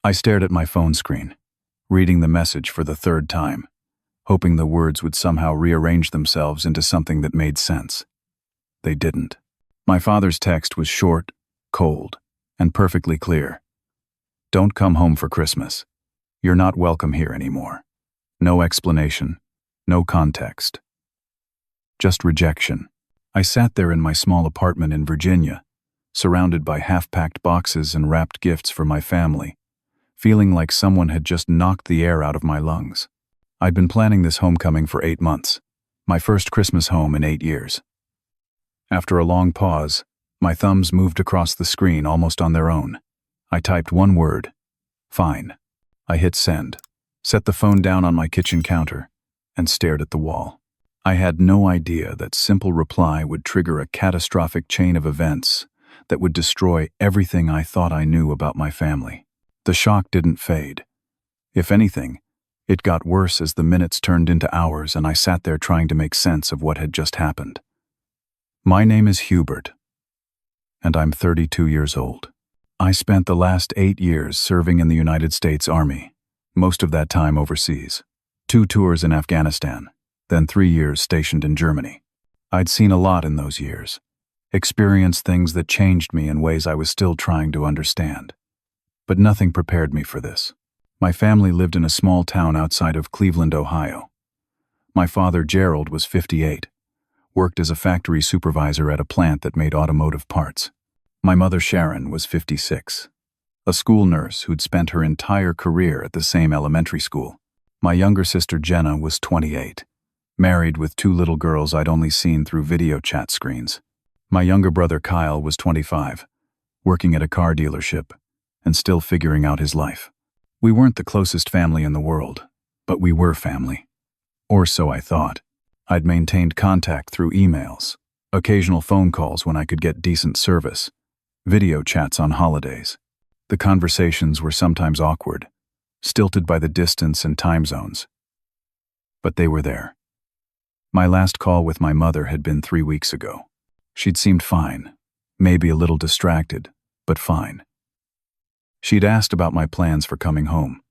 I stared at my phone screen, reading the message for the third time, hoping the words would somehow rearrange themselves into something that made sense. They didn't. My father's text was short, cold, and perfectly clear. Don't come home for Christmas. You're not welcome here anymore. No explanation, no context. Just rejection. I sat there in my small apartment in Virginia, surrounded by half-packed boxes and wrapped gifts for my family, feeling like someone had just knocked the air out of my lungs. I'd been planning this homecoming for 8 months, my first Christmas home in 8 years. After a long pause, my thumbs moved across the screen almost on their own. I typed one word: fine. I hit send, set the phone down on my kitchen counter, and stared at the wall. I had no idea that simple reply would trigger a catastrophic chain of events that would destroy everything I thought I knew about my family. The shock didn't fade. If anything, it got worse as the minutes turned into hours and I sat there trying to make sense of what had just happened. My name is Hubert, and I'm 32 years old. I spent the last 8 years serving in the United States Army, most of that time overseas. 2 tours in Afghanistan, then 3 years stationed in Germany. I'd seen a lot in those years, experienced things that changed me in ways I was still trying to understand. But nothing prepared me for this. My family lived in a small town outside of Cleveland, Ohio. My father, Gerald, was 58, worked as a factory supervisor at a plant that made automotive parts. My mother, Sharon, was 56, a school nurse who'd spent her entire career at the same elementary school. My younger sister, Jenna, was 28, married with 2 little girls I'd only seen through video chat screens. My younger brother, Kyle, was 25, working at a car dealership and still figuring out his life. We weren't the closest family in the world, but we were family. Or so I thought. I'd maintained contact through emails, occasional phone calls when I could get decent service, video chats on holidays. The conversations were sometimes awkward, stilted by the distance and time zones. But they were there. My last call with my mother had been 3 weeks ago. She'd seemed fine, maybe a little distracted, but fine. She'd asked about my plans for coming home.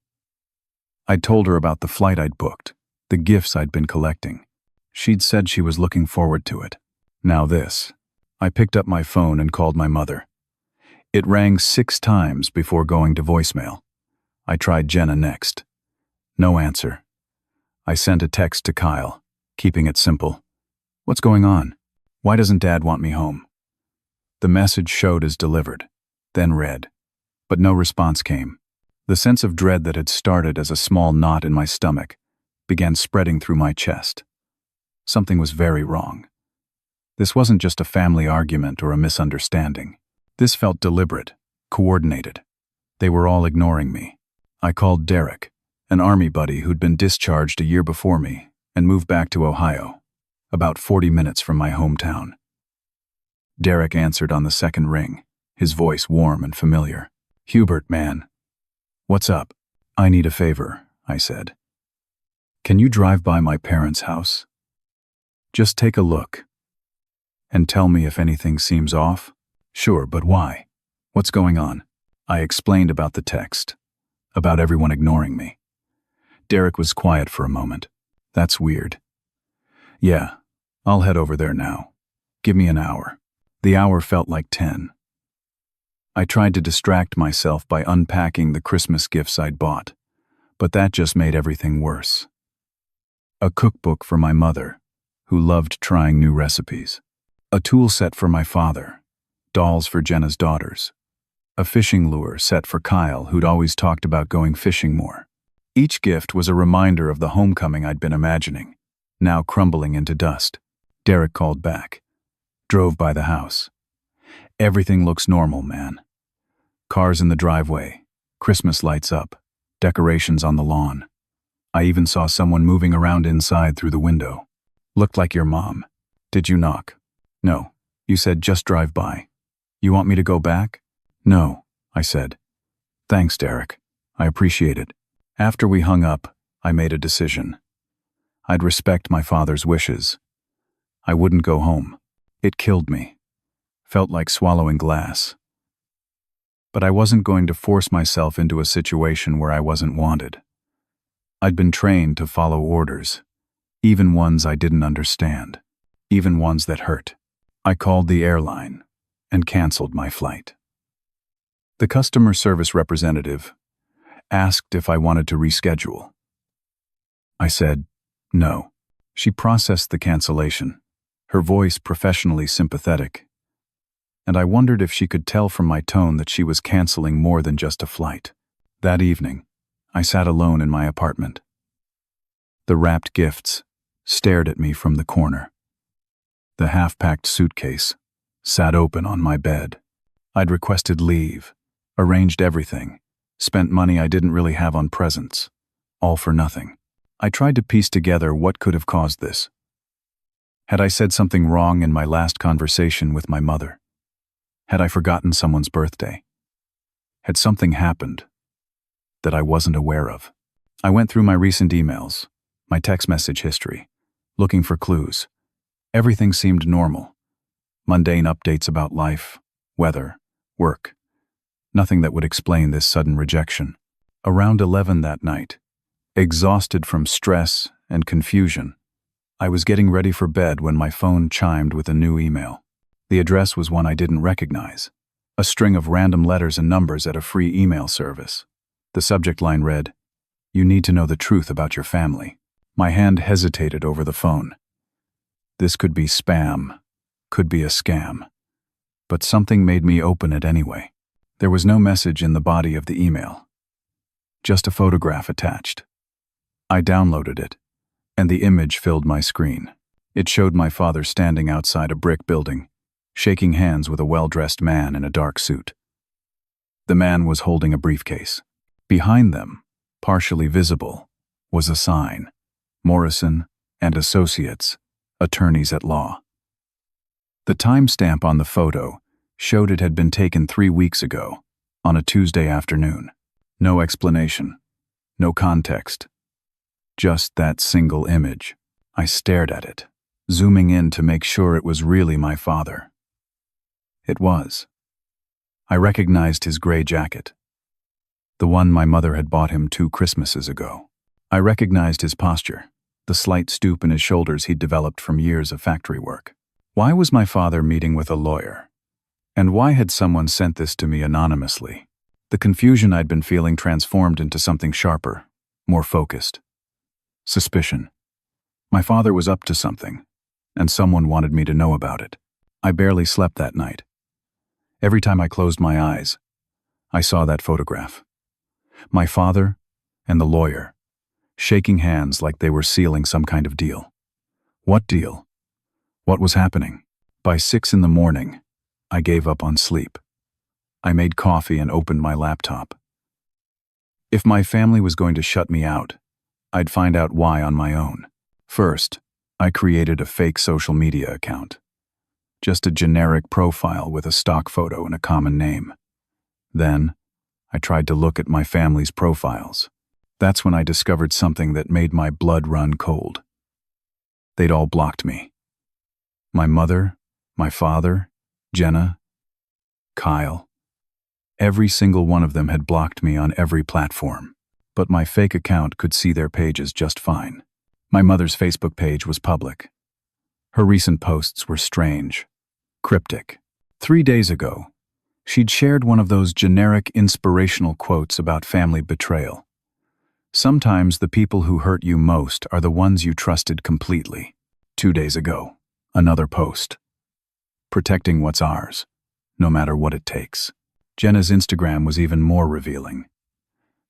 I'd told her about the flight I'd booked, the gifts I'd been collecting. She'd said she was looking forward to it. Now this. I picked up my phone and called my mother. It rang 6 times before going to voicemail. I tried Jenna next. No answer. I sent a text to Kyle, keeping it simple. What's going on? Why doesn't Dad want me home? The message showed as delivered, then read. But no response came. The sense of dread that had started as a small knot in my stomach began spreading through my chest. Something was very wrong. This wasn't just a family argument or a misunderstanding. This felt deliberate, coordinated. They were all ignoring me. I called Derek, an army buddy who'd been discharged a year before me and moved back to Ohio, about 40 minutes from my hometown. Derek answered on the second ring, his voice warm and familiar. Hubert, man. What's up? I need a favor, I said. Can you drive by my parents' house? Just take a look. And tell me if anything seems off? Sure, but why? What's going on? I explained about the text, about everyone ignoring me. Derek was quiet for a moment. That's weird. Yeah, I'll head over there now. Give me an hour. The hour felt like 10. I tried to distract myself by unpacking the Christmas gifts I'd bought, but that just made everything worse. A cookbook for my mother, who loved trying new recipes. A tool set for my father, dolls for Jenna's daughters. A fishing lure set for Kyle, who'd always talked about going fishing more. Each gift was a reminder of the homecoming I'd been imagining, now crumbling into dust. Derek called back. Drove by the house. Everything looks normal, man. Cars in the driveway, Christmas lights up, decorations on the lawn. I even saw someone moving around inside through the window. Looked like your mom. Did you knock? No. You said just drive by. You want me to go back? No, I said. Thanks, Derek. I appreciate it. After we hung up, I made a decision. I'd respect my father's wishes. I wouldn't go home. It killed me. Felt like swallowing glass. But I wasn't going to force myself into a situation where I wasn't wanted. I'd been trained to follow orders, even ones I didn't understand, even ones that hurt. I called the airline and canceled my flight. The customer service representative asked if I wanted to reschedule. I said, no. She processed the cancellation, her voice professionally sympathetic, and I wondered if she could tell from my tone that she was canceling more than just a flight. That evening, I sat alone in my apartment. The wrapped gifts stared at me from the corner. The half-packed suitcase sat open on my bed. I'd requested leave, arranged everything, spent money I didn't really have on presents, all for nothing. I tried to piece together what could have caused this. Had I said something wrong in my last conversation with my mother? Had I forgotten someone's birthday? Had something happened that I wasn't aware of? I went through my recent emails, my text message history, looking for clues. Everything seemed normal. Mundane updates about life, weather, work. Nothing that would explain this sudden rejection. Around 11 that night, exhausted from stress and confusion, I was getting ready for bed when my phone chimed with a new email. The address was one I didn't recognize. A string of random letters and numbers at a free email service. The subject line read, "You need to know the truth about your family." My hand hesitated over the phone. This could be spam, could be a scam. But something made me open it anyway. There was no message in the body of the email. Just a photograph attached. I downloaded it, and the image filled my screen. It showed my father standing outside a brick building, shaking hands with a well-dressed man in a dark suit. The man was holding a briefcase. Behind them, partially visible, was a sign, Morrison and Associates, Attorneys at Law. The timestamp on the photo showed it had been taken 3 weeks ago, on a Tuesday afternoon. No explanation, no context. Just that single image. I stared at it, zooming in to make sure it was really my father. It was. I recognized his gray jacket, the one my mother had bought him 2 Christmases ago. I recognized his posture, the slight stoop in his shoulders he'd developed from years of factory work. Why was my father meeting with a lawyer? And why had someone sent this to me anonymously? The confusion I'd been feeling transformed into something sharper, more focused. Suspicion. My father was up to something, and someone wanted me to know about it. I barely slept that night. Every time I closed my eyes, I saw that photograph. My father and the lawyer, shaking hands like they were sealing some kind of deal. What deal? What was happening? By 6 in the morning, I gave up on sleep. I made coffee and opened my laptop. If my family was going to shut me out, I'd find out why on my own. First, I created a fake social media account. Just a generic profile with a stock photo and a common name. Then, I tried to look at my family's profiles. That's when I discovered something that made my blood run cold. They'd all blocked me. My mother, my father, Jenna, Kyle. Every single one of them had blocked me on every platform. But my fake account could see their pages just fine. My mother's Facebook page was public. Her recent posts were strange, cryptic. 3 days ago, she'd shared one of those generic inspirational quotes about family betrayal. Sometimes the people who hurt you most are the ones you trusted completely. 2 days ago, another post. Protecting what's ours, no matter what it takes. Jenna's Instagram was even more revealing.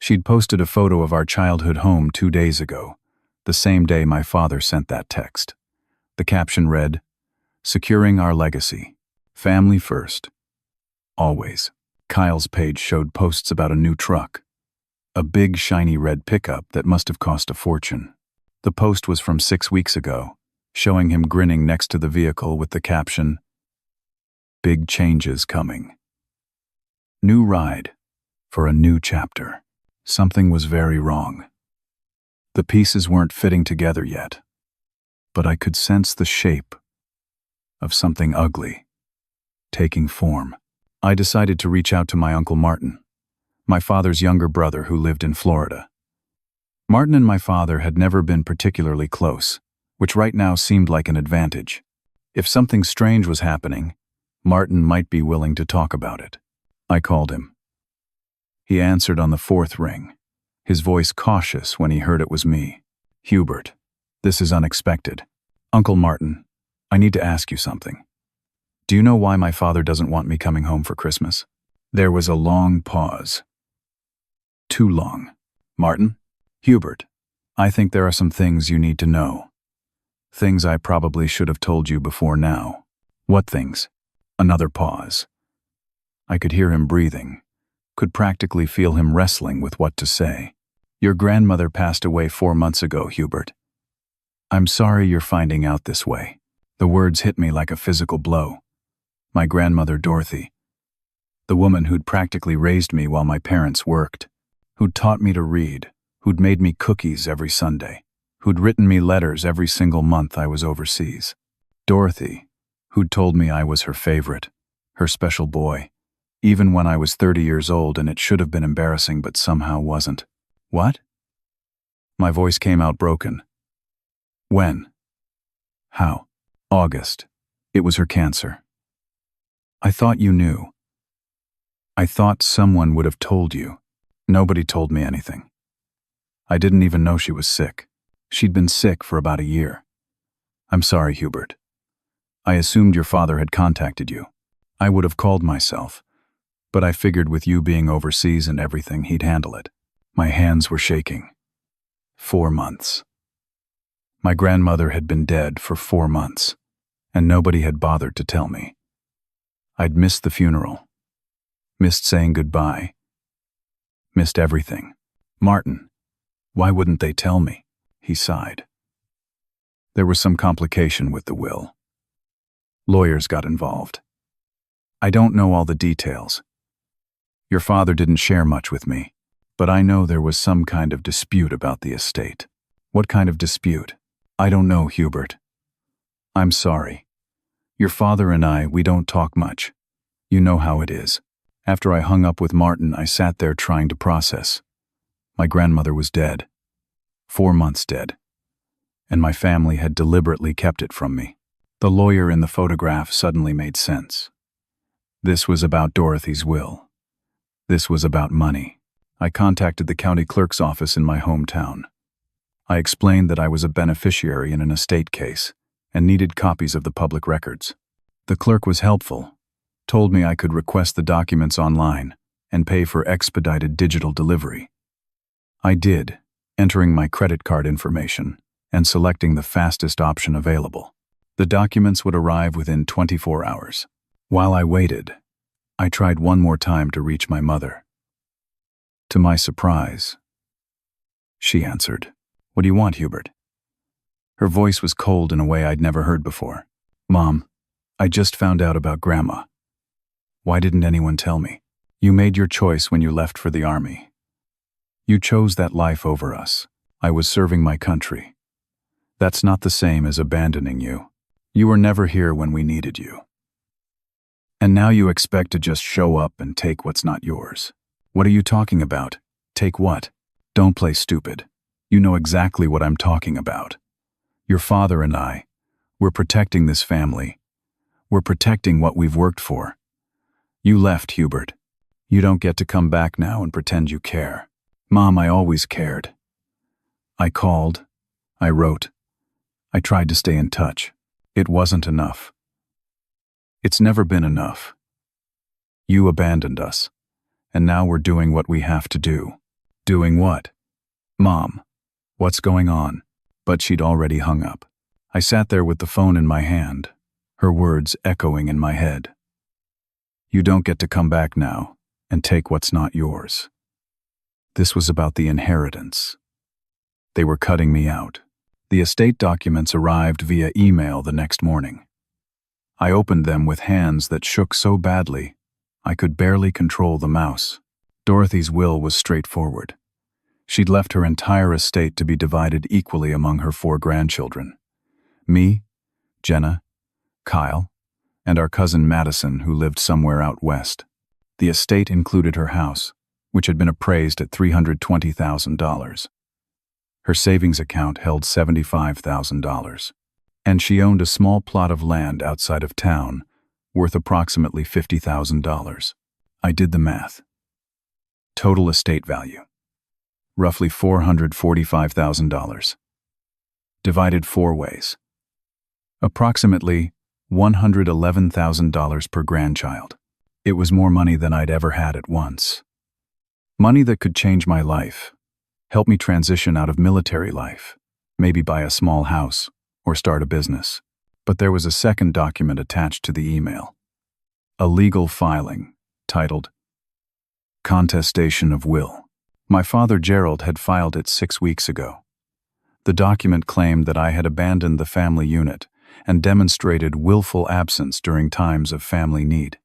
She'd posted a photo of our childhood home 2 days ago, the same day my father sent that text. The caption read, "Securing our legacy. Family first. Always." Kyle's page showed posts about a new truck. A big, shiny red pickup that must have cost a fortune. The post was from 6 weeks ago, showing him grinning next to the vehicle with the caption, "Big changes coming. New ride for a new chapter." Something was very wrong. The pieces weren't fitting together yet, but I could sense the shape of something ugly taking form. I decided to reach out to my Uncle Martin, my father's younger brother who lived in Florida. Martin and my father had never been particularly close, which right now seemed like an advantage. If something strange was happening, Martin might be willing to talk about it. I called him. He answered on the fourth ring, his voice cautious when he heard it was me. "Hubert, this is unexpected. Uncle Martin, I need to ask you something. Do you know why my father doesn't want me coming home for Christmas?" There was a long pause. Too long. "Martin? Hubert, I think there are some things you need to know. Things I probably should have told you before now." "What things?" Another pause. I could hear him breathing, could practically feel him wrestling with what to say. "Your grandmother passed away 4 months ago, Hubert. I'm sorry you're finding out this way." The words hit me like a physical blow. My grandmother Dorothy, the woman who'd practically raised me while my parents worked, who'd taught me to read, who'd made me cookies every Sunday, who'd written me letters every single month I was overseas. Dorothy, who'd told me I was her favorite, her special boy, even when I was 30 years old and it should have been embarrassing but somehow wasn't. "What?" My voice came out broken. "When? How?" "August. It was her cancer. I thought you knew. I thought someone would have told you. Nobody told me anything. I didn't even know she was sick. She'd been sick for about a year. I'm sorry, Hubert. I assumed your father had contacted you. I would have called myself, but I figured with you being overseas and everything, he'd handle it." My hands were shaking. 4 months. My grandmother had been dead for 4 months, and nobody had bothered to tell me. I'd missed the funeral, missed saying goodbye, missed everything. "Martin, why wouldn't they tell me?" He sighed. "There was some complication with the will. Lawyers got involved. I don't know all the details. Your father didn't share much with me, but I know there was some kind of dispute about the estate." "What kind of dispute?" "I don't know, Hubert. I'm sorry. Your father and we don't talk much. You know how it is." After I hung up with Martin, I sat there trying to process. My grandmother was dead. 4 months dead. And my family had deliberately kept it from me. The lawyer in the photograph suddenly made sense. This was about Dorothy's will. This was about money. I contacted the county clerk's office in my hometown. I explained that I was a beneficiary in an estate case and needed copies of the public records. The clerk was helpful, told me I could request the documents online and pay for expedited digital delivery. I did, entering my credit card information and selecting the fastest option available. The documents would arrive within 24 hours. While I waited, I tried one more time to reach my mother. To my surprise, she answered. "What do you want, Hubert?" Her voice was cold in a way I'd never heard before. "Mom, I just found out about Grandma. Why didn't anyone tell me? You made your choice when you left for the army. You chose that life over us. I was serving my country. That's not the same as abandoning you. You were never here when we needed you. And now you expect to just show up and take what's not yours. What are you talking about? Take what? Don't play stupid. You know exactly what I'm talking about. Your father and we're protecting this family. We're protecting what we've worked for. You left, Hubert. You don't get to come back now and pretend you care. Mom, I always cared. I called. I wrote. I tried to stay in touch. It wasn't enough. It's never been enough. You abandoned us, and now we're doing what we have to do." "Doing what?" "Mom, what's going on?" But she'd already hung up. I sat there with the phone in my hand, her words echoing in my head. "You don't get to come back now and take what's not yours." This was about the inheritance. They were cutting me out. The estate documents arrived via email the next morning. I opened them with hands that shook so badly I could barely control the mouse. Dorothy's will was straightforward. She'd left her entire estate to be divided equally among her 4 grandchildren. Me, Jenna, Kyle, and our cousin Madison, who lived somewhere out west. The estate included her house, which had been appraised at $320,000. Her savings account held $75,000. And she owned a small plot of land outside of town, worth approximately $50,000. I did the math. Total estate value, roughly $445,000. Divided 4 ways. Approximately $111,000 per grandchild. It was more money than I'd ever had at once. Money that could change my life, help me transition out of military life, maybe buy a small house or start a business. But there was a second document attached to the email. A legal filing, titled Contestation of Will. My father Gerald had filed it 6 weeks ago. The document claimed that I had abandoned the family unit and demonstrated willful absence during times of family need.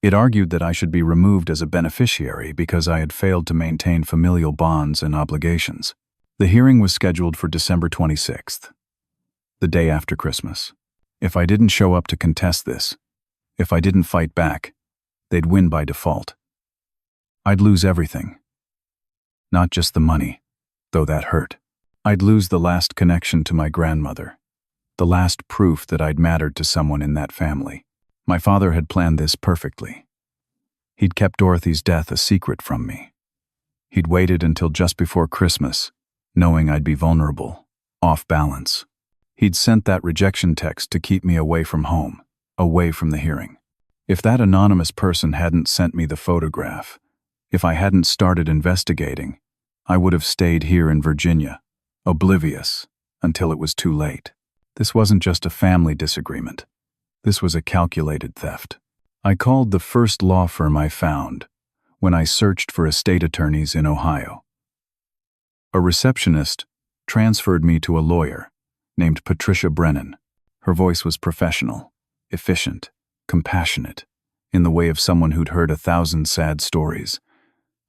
It argued that I should be removed as a beneficiary because I had failed to maintain familial bonds and obligations. The hearing was scheduled for December 26th, the day after Christmas. If I didn't show up to contest this, if I didn't fight back, they'd win by default. I'd lose everything. Not just the money, though that hurt. I'd lose the last connection to my grandmother, the last proof that I'd mattered to someone in that family. My father had planned this perfectly. He'd kept Dorothy's death a secret from me. He'd waited until just before Christmas, knowing I'd be vulnerable, off balance. He'd sent that rejection text to keep me away from home, away from the hearing. If that anonymous person hadn't sent me the photograph, if I hadn't started investigating, I would have stayed here in Virginia, oblivious, until it was too late. This wasn't just a family disagreement. This was a calculated theft. I called the first law firm I found when I searched for estate attorneys in Ohio. A receptionist transferred me to a lawyer named Patricia Brennan. Her voice was professional, efficient, compassionate, in the way of someone who'd heard 1,000 sad stories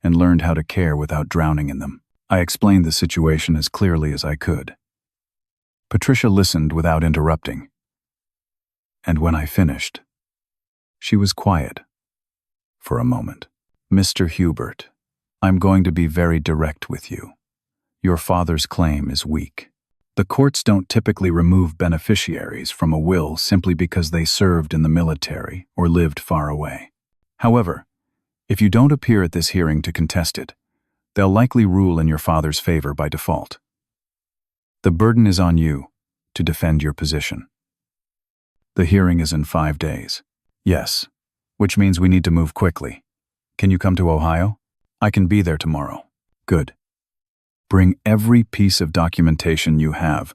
and learned how to care without drowning in them. I explained the situation as clearly as I could. Patricia listened without interrupting. And when I finished, she was quiet for a moment. Mr. Hubert, I'm going to be very direct with you. Your father's claim is weak. The courts don't typically remove beneficiaries from a will simply because they served in the military or lived far away. However, if you don't appear at this hearing to contest it, they'll likely rule in your father's favor by default. The burden is on you to defend your position. The hearing is in 5 days. Yes, which means we need to move quickly. Can you come to Ohio? I can be there tomorrow. Good. Bring every piece of documentation you have,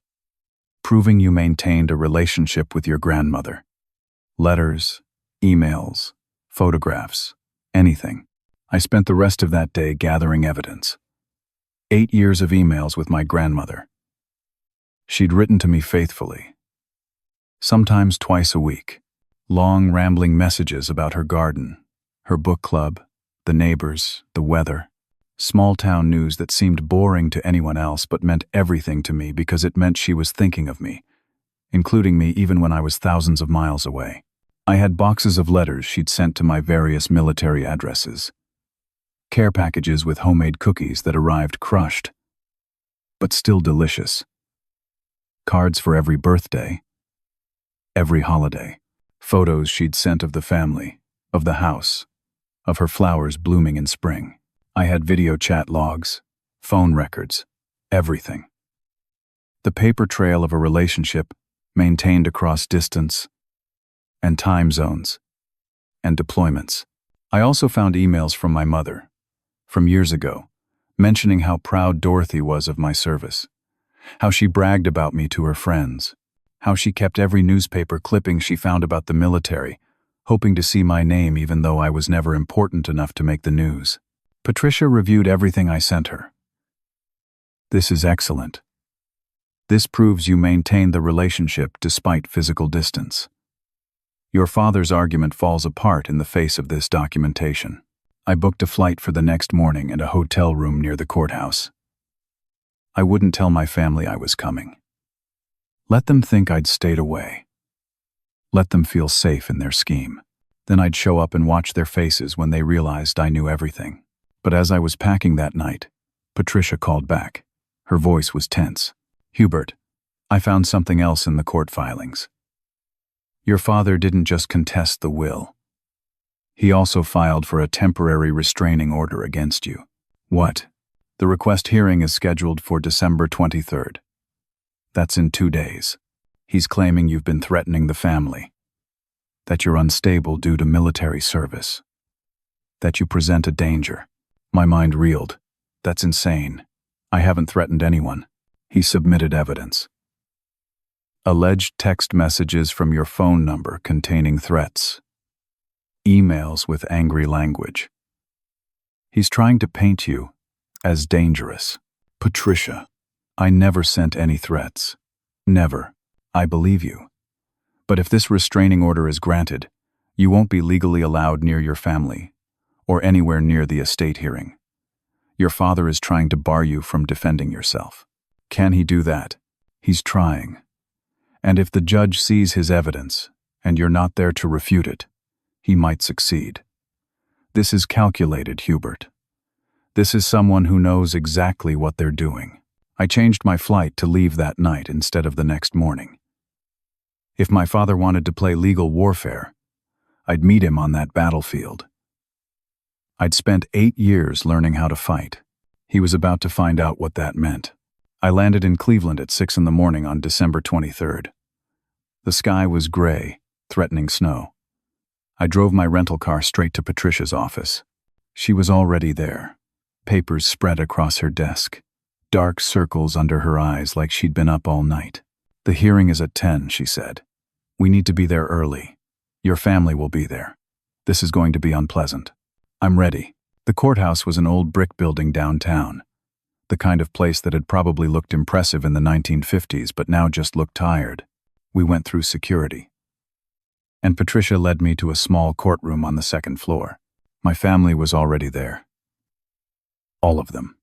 proving you maintained a relationship with your grandmother. Letters, emails, photographs, anything. I spent the rest of that day gathering evidence. 8 years of emails with my grandmother. She'd written to me faithfully, sometimes twice a week. Long, rambling messages about her garden, her book club, the neighbors, the weather. Small-town news that seemed boring to anyone else but meant everything to me because it meant she was thinking of me, including me even when I was thousands of miles away. I had boxes of letters she'd sent to my various military addresses. Care packages with homemade cookies that arrived crushed, but still delicious. Cards for every birthday, every holiday. Photos she'd sent of the family, of the house, of her flowers blooming in spring. I had video chat logs, phone records, everything. The paper trail of a relationship maintained across distance and time zones and deployments. I also found emails from my mother, from years ago, mentioning how proud Dorothy was of my service, how she bragged about me to her friends, how she kept every newspaper clipping she found about the military, hoping to see my name even though I was never important enough to make the news. Patricia reviewed everything I sent her. This is excellent. This proves you maintained the relationship despite physical distance. Your father's argument falls apart in the face of this documentation. I booked a flight for the next morning and a hotel room near the courthouse. I wouldn't tell my family I was coming. Let them think I'd stayed away. Let them feel safe in their scheme. Then I'd show up and watch their faces when they realized I knew everything. But as I was packing that night, Patricia called back. Her voice was tense. "Hubert, I found something else in the court filings. Your father didn't just contest the will. He also filed for a temporary restraining order against you." "What?" "The request hearing is scheduled for December 23rd. That's in 2 days. He's claiming you've been threatening the family, that you're unstable due to military service, that you present a danger." My mind reeled. That's insane. I haven't threatened anyone. He submitted evidence. Alleged text messages from your phone number containing threats. Emails with angry language. He's trying to paint you as dangerous. Patricia, I never sent any threats. Never. I believe you. But if this restraining order is granted, you won't be legally allowed near your family or anywhere near the estate hearing. Your father is trying to bar you from defending yourself. Can he do that? He's trying. And if the judge sees his evidence and you're not there to refute it, he might succeed. This is calculated, Hubert. This is someone who knows exactly what they're doing. I changed my flight to leave that night instead of the next morning. If my father wanted to play legal warfare, I'd meet him on that battlefield. I'd spent 8 years learning how to fight. He was about to find out what that meant. I landed in Cleveland at 6 in the morning on December 23rd. The sky was gray, threatening snow. I drove my rental car straight to Patricia's office. She was already there, papers spread across her desk, dark circles under her eyes like she'd been up all night. "The hearing is at 10, she said. "We need to be there early. Your family will be there. This is going to be unpleasant." "I'm ready." The courthouse was an old brick building downtown, the kind of place that had probably looked impressive in the 1950s but now just looked tired. We went through security, and Patricia led me to a small courtroom on the 2nd floor. My family was already there. All of them.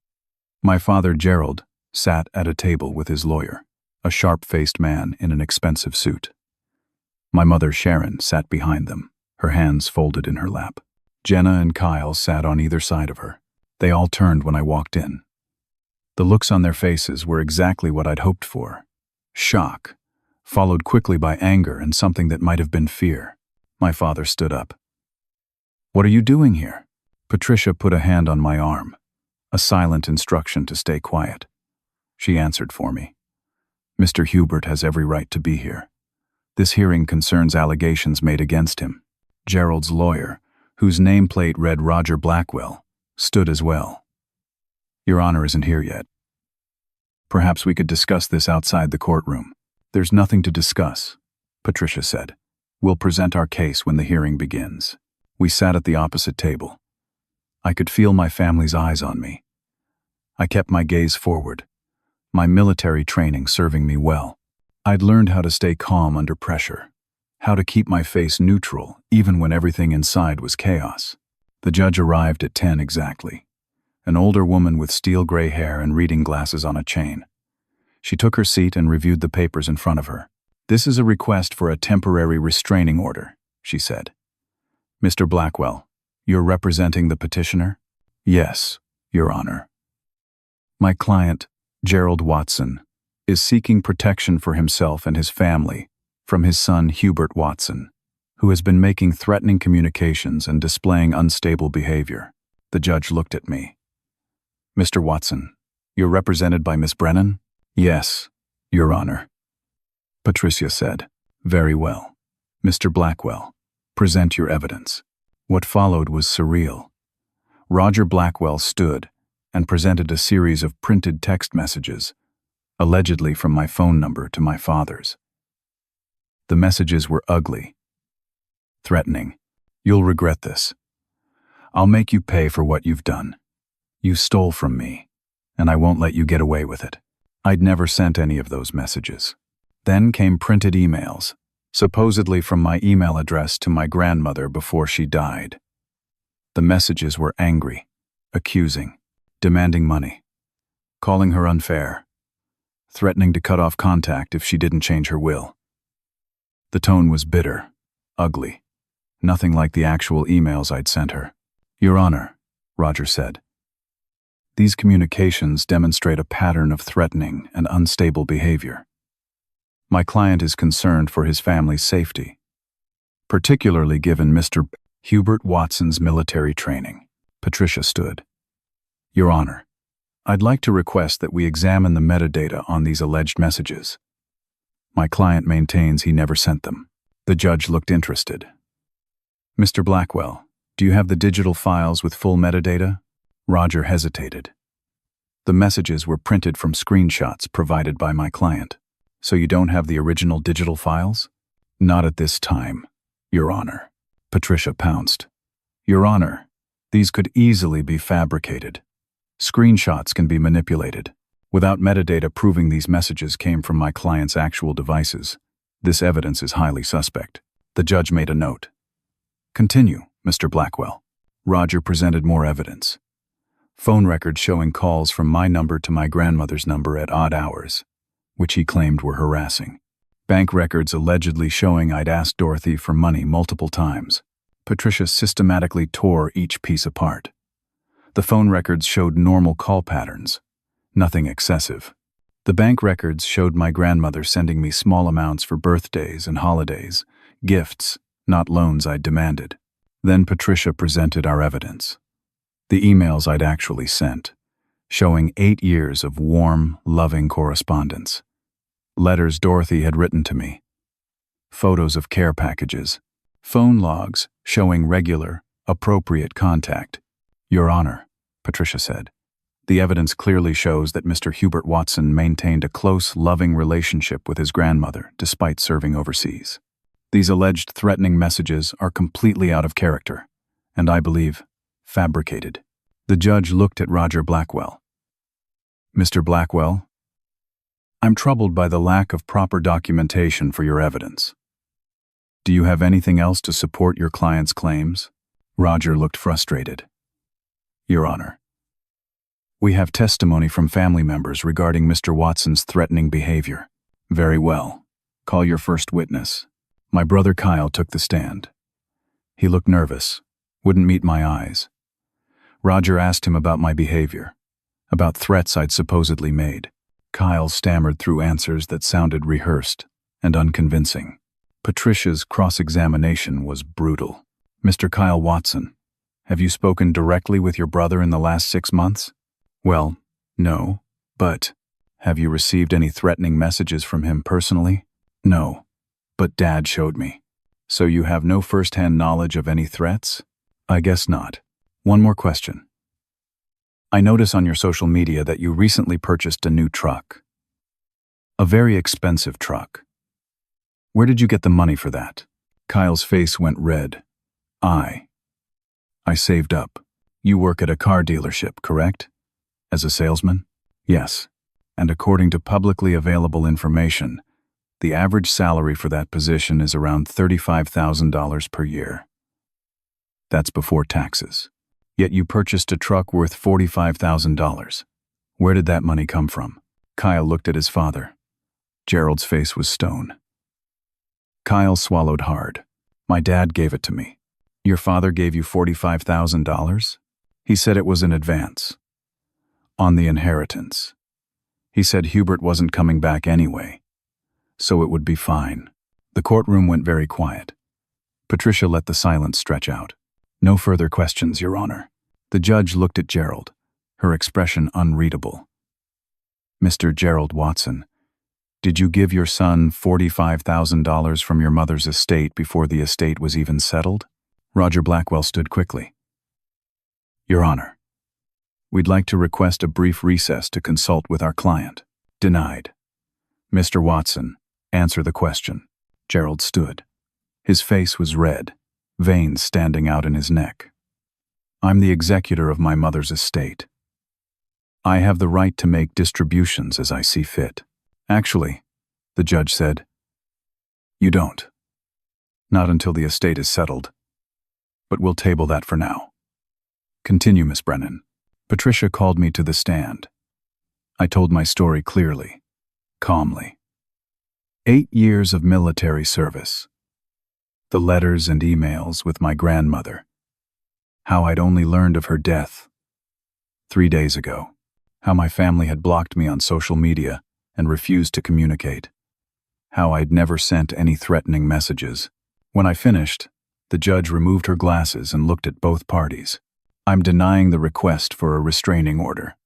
My father, Gerald, sat at a table with his lawyer, a sharp-faced man in an expensive suit. My mother, Sharon, sat behind them, her hands folded in her lap. Jenna and Kyle sat on either side of her. They all turned when I walked in. The looks on their faces were exactly what I'd hoped for. Shock, followed quickly by anger and something that might have been fear. My father stood up. "What are you doing here?" Patricia put a hand on my arm, a silent instruction to stay quiet. She answered for me. "Mr. Hubert has every right to be here. This hearing concerns allegations made against him." Gerald's lawyer, whose nameplate read Roger Blackwell, stood as well. "Your Honor isn't here yet. Perhaps we could discuss this outside the courtroom." "There's nothing to discuss," Patricia said. "We'll present our case when the hearing begins." We sat at the opposite table. I could feel my family's eyes on me. I kept my gaze forward, my military training serving me well. I'd learned how to stay calm under pressure, how to keep my face neutral even when everything inside was chaos. The judge arrived at 10 exactly, an older woman with steel gray hair and reading glasses on a chain. She took her seat and reviewed the papers in front of her. "This is a request for a temporary restraining order," she said. "Mr. Blackwell, you're representing the petitioner?" "Yes, Your Honor." "My client, Gerald Watson, is seeking protection for himself and his family from his son Hubert Watson, who has been making threatening communications and displaying unstable behavior." The judge looked at me. "Mr. Watson, you're represented by Miss Brennan?" "Yes, Your Honor." Patricia said, "Very well. Mr. Blackwell, present your evidence." What followed was surreal. Roger Blackwell stood and presented a series of printed text messages, allegedly from my phone number to my father's. The messages were ugly, threatening. "You'll regret this. I'll make you pay for what you've done. You stole from me, and I won't let you get away with it." I'd never sent any of those messages. Then came printed emails, supposedly from my email address to my grandmother before she died. The messages were angry, accusing, demanding money, calling her unfair, threatening to cut off contact if she didn't change her will. The tone was bitter, ugly, Nothing like the actual emails I'd sent her. Your Honor, Roger said, these communications demonstrate a pattern of threatening and unstable behavior. My client is concerned for his family's safety, particularly given Mr. Hubert Watson's military training. Patricia stood. Your Honor, I'd like to request that we examine the metadata on these alleged messages. My client maintains he never sent them. The judge looked interested. Mr. Blackwell, do you have the digital files with full metadata? Roger hesitated. The messages were printed from screenshots provided by my client. So you don't have the original digital files? Not at this time, Your Honor. Patricia pounced. Your Honor, these could easily be fabricated. Screenshots can be manipulated. Without metadata proving these messages came from my client's actual devices, this evidence is highly suspect. The judge made a note. Continue, Mr. Blackwell. Roger presented more evidence. Phone records showing calls from my number to my grandmother's number at odd hours, which he claimed were harassing. Bank records allegedly showing I'd asked Dorothy for money multiple times. Patricia systematically tore each piece apart. The phone records showed normal call patterns, nothing excessive. The bank records showed my grandmother sending me small amounts for birthdays and holidays, gifts, not loans I'd demanded. Then Patricia presented our evidence. The emails I'd actually sent, showing 8 years of warm, loving correspondence. Letters Dorothy had written to me. Photos of care packages. Phone logs showing regular, appropriate contact. Your Honor, Patricia said, the evidence clearly shows that Mr. Hubert Watson maintained a close, loving relationship with his grandmother despite serving overseas. These alleged threatening messages are completely out of character, and I believe, fabricated. The judge looked at Roger Blackwell. Mr. Blackwell, I'm troubled by the lack of proper documentation for your evidence. Do you have anything else to support your client's claims? Roger looked frustrated. Your Honor, we have testimony from family members regarding Mr. Watson's threatening behavior. Very well. Call your first witness. My brother Kyle took the stand. He looked nervous, wouldn't meet my eyes. Roger asked him about my behavior, about threats I'd supposedly made. Kyle stammered through answers that sounded rehearsed and unconvincing. Patricia's cross-examination was brutal. Mr. Kyle Watson, have you spoken directly with your brother in the last 6 months? Well, no, but have you received any threatening messages from him personally? No, but Dad showed me. So you have no first-hand knowledge of any threats? I guess not. One more question. I notice on your social media that you recently purchased a new truck. A very expensive truck. Where did you get the money for that? Kyle's face went red. I saved up. You work at a car dealership, correct? As a salesman? Yes. And according to publicly available information, the average salary for that position is around $35,000 per year. That's before taxes. Yet you purchased a truck worth $45,000. Where did that money come from? Kyle looked at his father. Gerald's face was stone. Kyle swallowed hard. My dad gave it to me. Your father gave you $45,000? He said it was an advance. On the inheritance. He said Hubert wasn't coming back anyway, so it would be fine. The courtroom went very quiet. Patricia let the silence stretch out. No further questions, Your Honor. The judge looked at Gerald, her expression unreadable. Mr. Gerald Watson, did you give your son $45,000 from your mother's estate before the estate was even settled? Roger Blackwell stood quickly. Your Honor, we'd like to request a brief recess to consult with our client. Denied. Mr. Watson, answer the question. Gerald stood. His face was red, veins standing out in his neck. I'm the executor of my mother's estate. I have the right to make distributions as I see fit. Actually, the judge said, you don't. Not until the estate is settled. But we'll table that for now. Continue, Miss Brennan. Patricia called me to the stand. I told my story clearly, calmly. 8 years of military service. The letters and emails with my grandmother. How I'd only learned of her death 3 days ago. How my family had blocked me on social media and refused to communicate. How I'd never sent any threatening messages. When I finished, the judge removed her glasses and looked at both parties. I'm denying the request for a restraining order.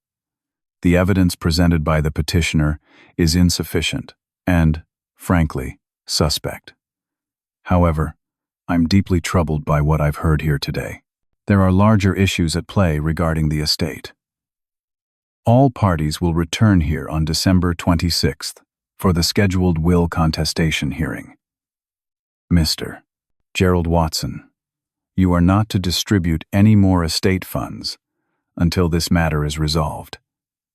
The evidence presented by the petitioner is insufficient and, frankly, suspect. However, I'm deeply troubled by what I've heard here today. There are larger issues at play regarding the estate. All parties will return here on December 26th for the scheduled will contestation hearing. Mr. Gerald Watson, you are not to distribute any more estate funds until this matter is resolved.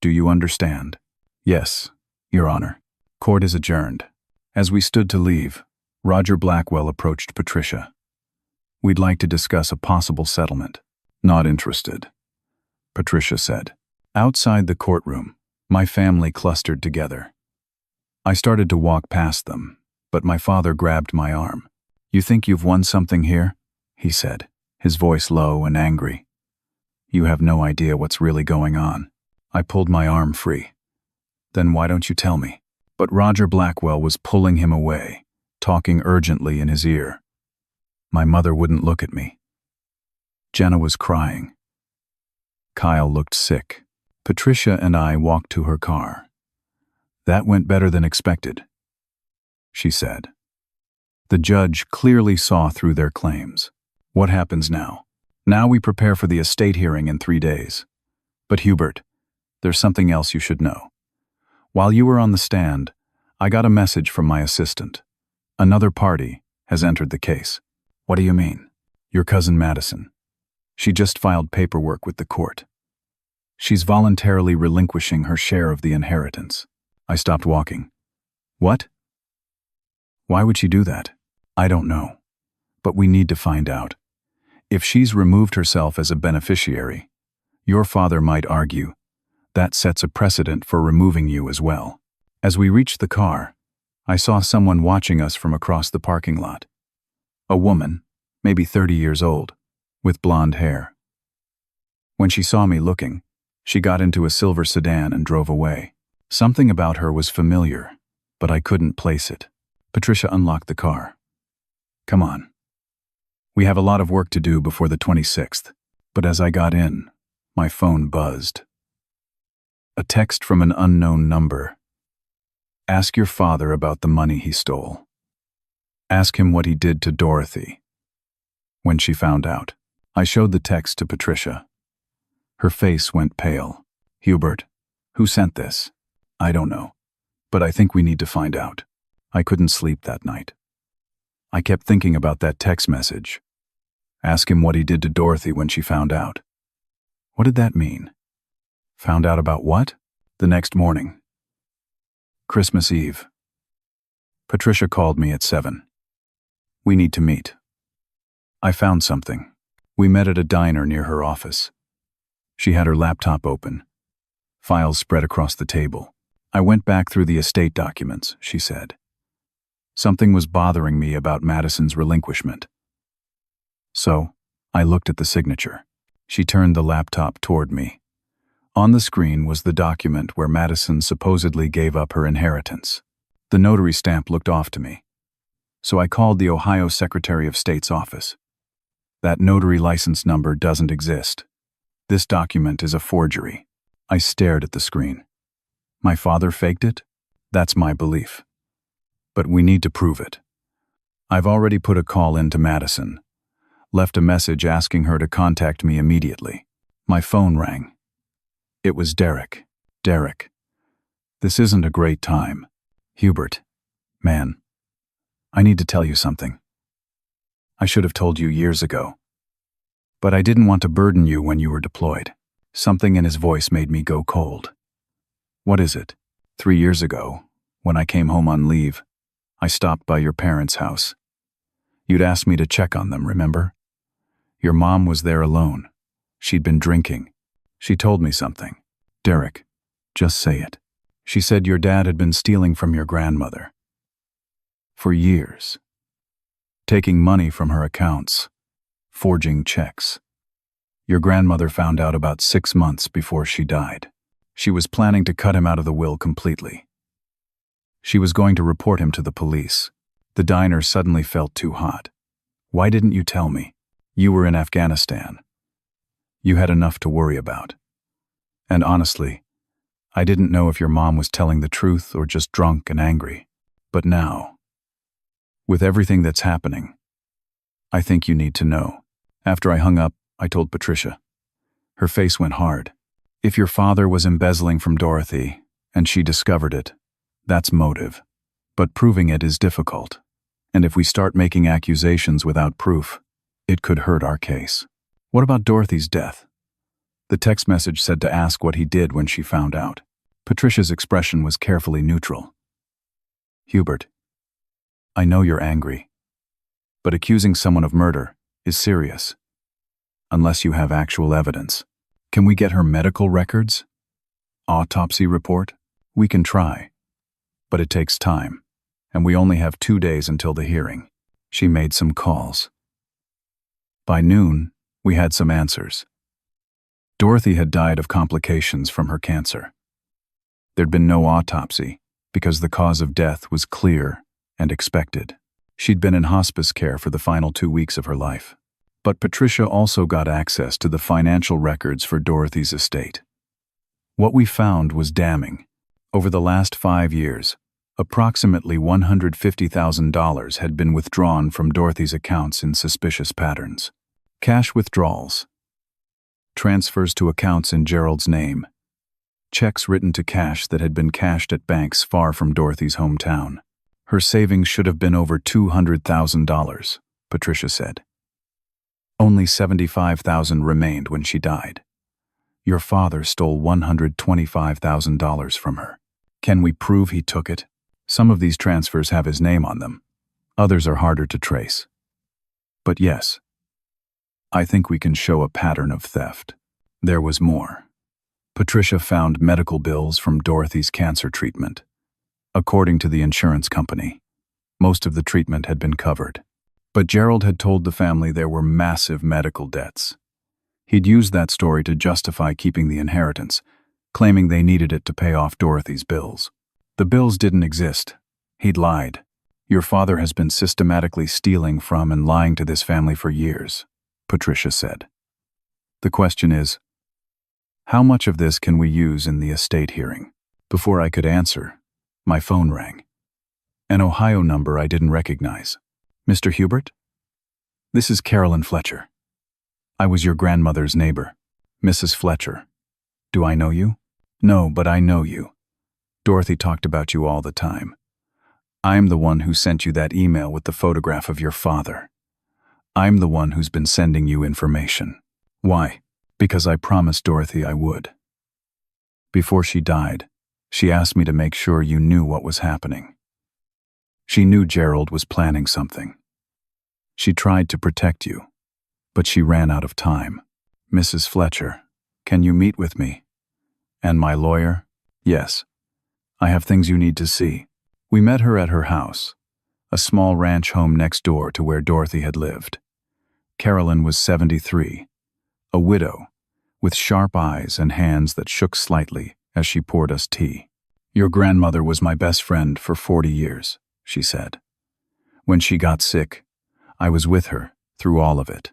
Do you understand? Yes, Your Honor. Court is adjourned. As we stood to leave, Roger Blackwell approached Patricia. We'd like to discuss a possible settlement. Not interested, Patricia said. Outside the courtroom, my family clustered together. I started to walk past them, but my father grabbed my arm. You think you've won something here? He said, his voice low and angry. You have no idea what's really going on. I pulled my arm free. Then why don't you tell me? But Roger Blackwell was pulling him away, talking urgently in his ear. My mother wouldn't look at me. Jenna was crying. Kyle looked sick. Patricia and I walked to her car. That went better than expected, she said. The judge clearly saw through their claims. What happens now? Now we prepare for the estate hearing in 3 days. But Hubert, there's something else you should know. While you were on the stand, I got a message from my assistant. Another party has entered the case. What do you mean? Your cousin Madison. She just filed paperwork with the court. She's voluntarily relinquishing her share of the inheritance. I stopped walking. What? Why would she do that? I don't know. But we need to find out. If she's removed herself as a beneficiary, your father might argue that sets a precedent for removing you as well. As we reached the car, I saw someone watching us from across the parking lot. A woman, maybe 30 years old, with blonde hair. When she saw me looking, she got into a silver sedan and drove away. Something about her was familiar, but I couldn't place it. Patricia unlocked the car. Come on. We have a lot of work to do before the 26th, but as I got in, my phone buzzed. A text from an unknown number. Ask your father about the money he stole. Ask him what he did to Dorothy. When she found out, I showed the text to Patricia. Her face went pale. Hubert, who sent this? I don't know, but I think we need to find out. I couldn't sleep that night. I kept thinking about that text message. Ask him what he did to Dorothy when she found out. What did that mean? Found out about what? The next morning. Christmas Eve. Patricia called me at 7. We need to meet. I found something. We met at a diner near her office. She had her laptop open. Files spread across the table. I went back through the estate documents, she said. Something was bothering me about Madison's relinquishment. So, I looked at the signature. She turned the laptop toward me. On the screen was the document where Madison supposedly gave up her inheritance. The notary stamp looked off to me. So I called the Ohio Secretary of State's office. That notary license number doesn't exist. This document is a forgery. I stared at the screen. My father faked it? That's my belief. But we need to prove it. I've already put a call in to Madison. Left a message asking her to contact me immediately. My phone rang. It was Derek. Derek. This isn't a great time. Hubert. Man. I need to tell you something. I should have told you years ago. But I didn't want to burden you when you were deployed. Something in his voice made me go cold. What is it? 3 years ago, when I came home on leave, I stopped by your parents' house. You'd asked me to check on them, remember? Your mom was there alone. She'd been drinking. She told me something. Derek, just say it. She said your dad had been stealing from your grandmother. For years. taking money from her accounts, forging checks. Your grandmother found out about 6 months before she died. She was planning to cut him out of the will completely. She was going to report him to the police. The diner suddenly felt too hot. Why didn't you tell me? You were in Afghanistan. You had enough to worry about. And honestly, I didn't know if your mom was telling the truth or just drunk and angry. But now, with everything that's happening, I think you need to know. After I hung up, I told Patricia. Her face went hard. If your father was embezzling from Dorothy, and she discovered it, that's motive. But proving it is difficult. And if we start making accusations without proof, it could hurt our case. What about Dorothy's death? The text message said to ask what he did when she found out. Patricia's expression was carefully neutral. Hubert, I know you're angry, but accusing someone of murder is serious. Unless you have actual evidence. Can we get her medical records? Autopsy report? We can try. But it takes time, and we only have 2 days until the hearing. She made some calls. By noon, we had some answers. Dorothy had died of complications from her cancer. There'd been no autopsy because the cause of death was clear and expected. She'd been in hospice care for the final 2 weeks of her life. But Patricia also got access to the financial records for Dorothy's estate. What we found was damning. Over the last 5 years, approximately $150,000 had been withdrawn from Dorothy's accounts in suspicious patterns. Cash withdrawals, transfers to accounts in Gerald's name, checks written to cash that had been cashed at banks far from Dorothy's hometown. Her savings should have been over $200,000, Patricia said. Only $75,000 remained when she died. Your father stole $125,000 from her. Can we prove he took it? Some of these transfers have his name on them. Others are harder to trace. But yes, I think we can show a pattern of theft. There was more. Patricia found medical bills from Dorothy's cancer treatment. According to the insurance company, most of the treatment had been covered. But Gerald had told the family there were massive medical debts. He'd used that story to justify keeping the inheritance, claiming they needed it to pay off Dorothy's bills. The bills didn't exist. He'd lied. Your father has been systematically stealing from and lying to this family for years, Patricia said. The question is, how much of this can we use in the estate hearing? Before I could answer, my phone rang. An Ohio number I didn't recognize. Mr. Hubert? This is Carolyn Fletcher. I was your grandmother's neighbor, Mrs. Fletcher. Do I know you? No, but I know you. Dorothy talked about you all the time. I'm the one who sent you that email with the photograph of your father. I'm the one who's been sending you information. Why? Because I promised Dorothy I would. Before she died, she asked me to make sure you knew what was happening. She knew Gerald was planning something. She tried to protect you, but she ran out of time. Mrs. Fletcher, can you meet with me? And my lawyer? Yes. I have things you need to see. We met her at her house, a small ranch home next door to where Dorothy had lived. Carolyn was 73, a widow, with sharp eyes and hands that shook slightly as she poured us tea. Your grandmother was my best friend for 40 years, she said. When she got sick, I was with her through all of it.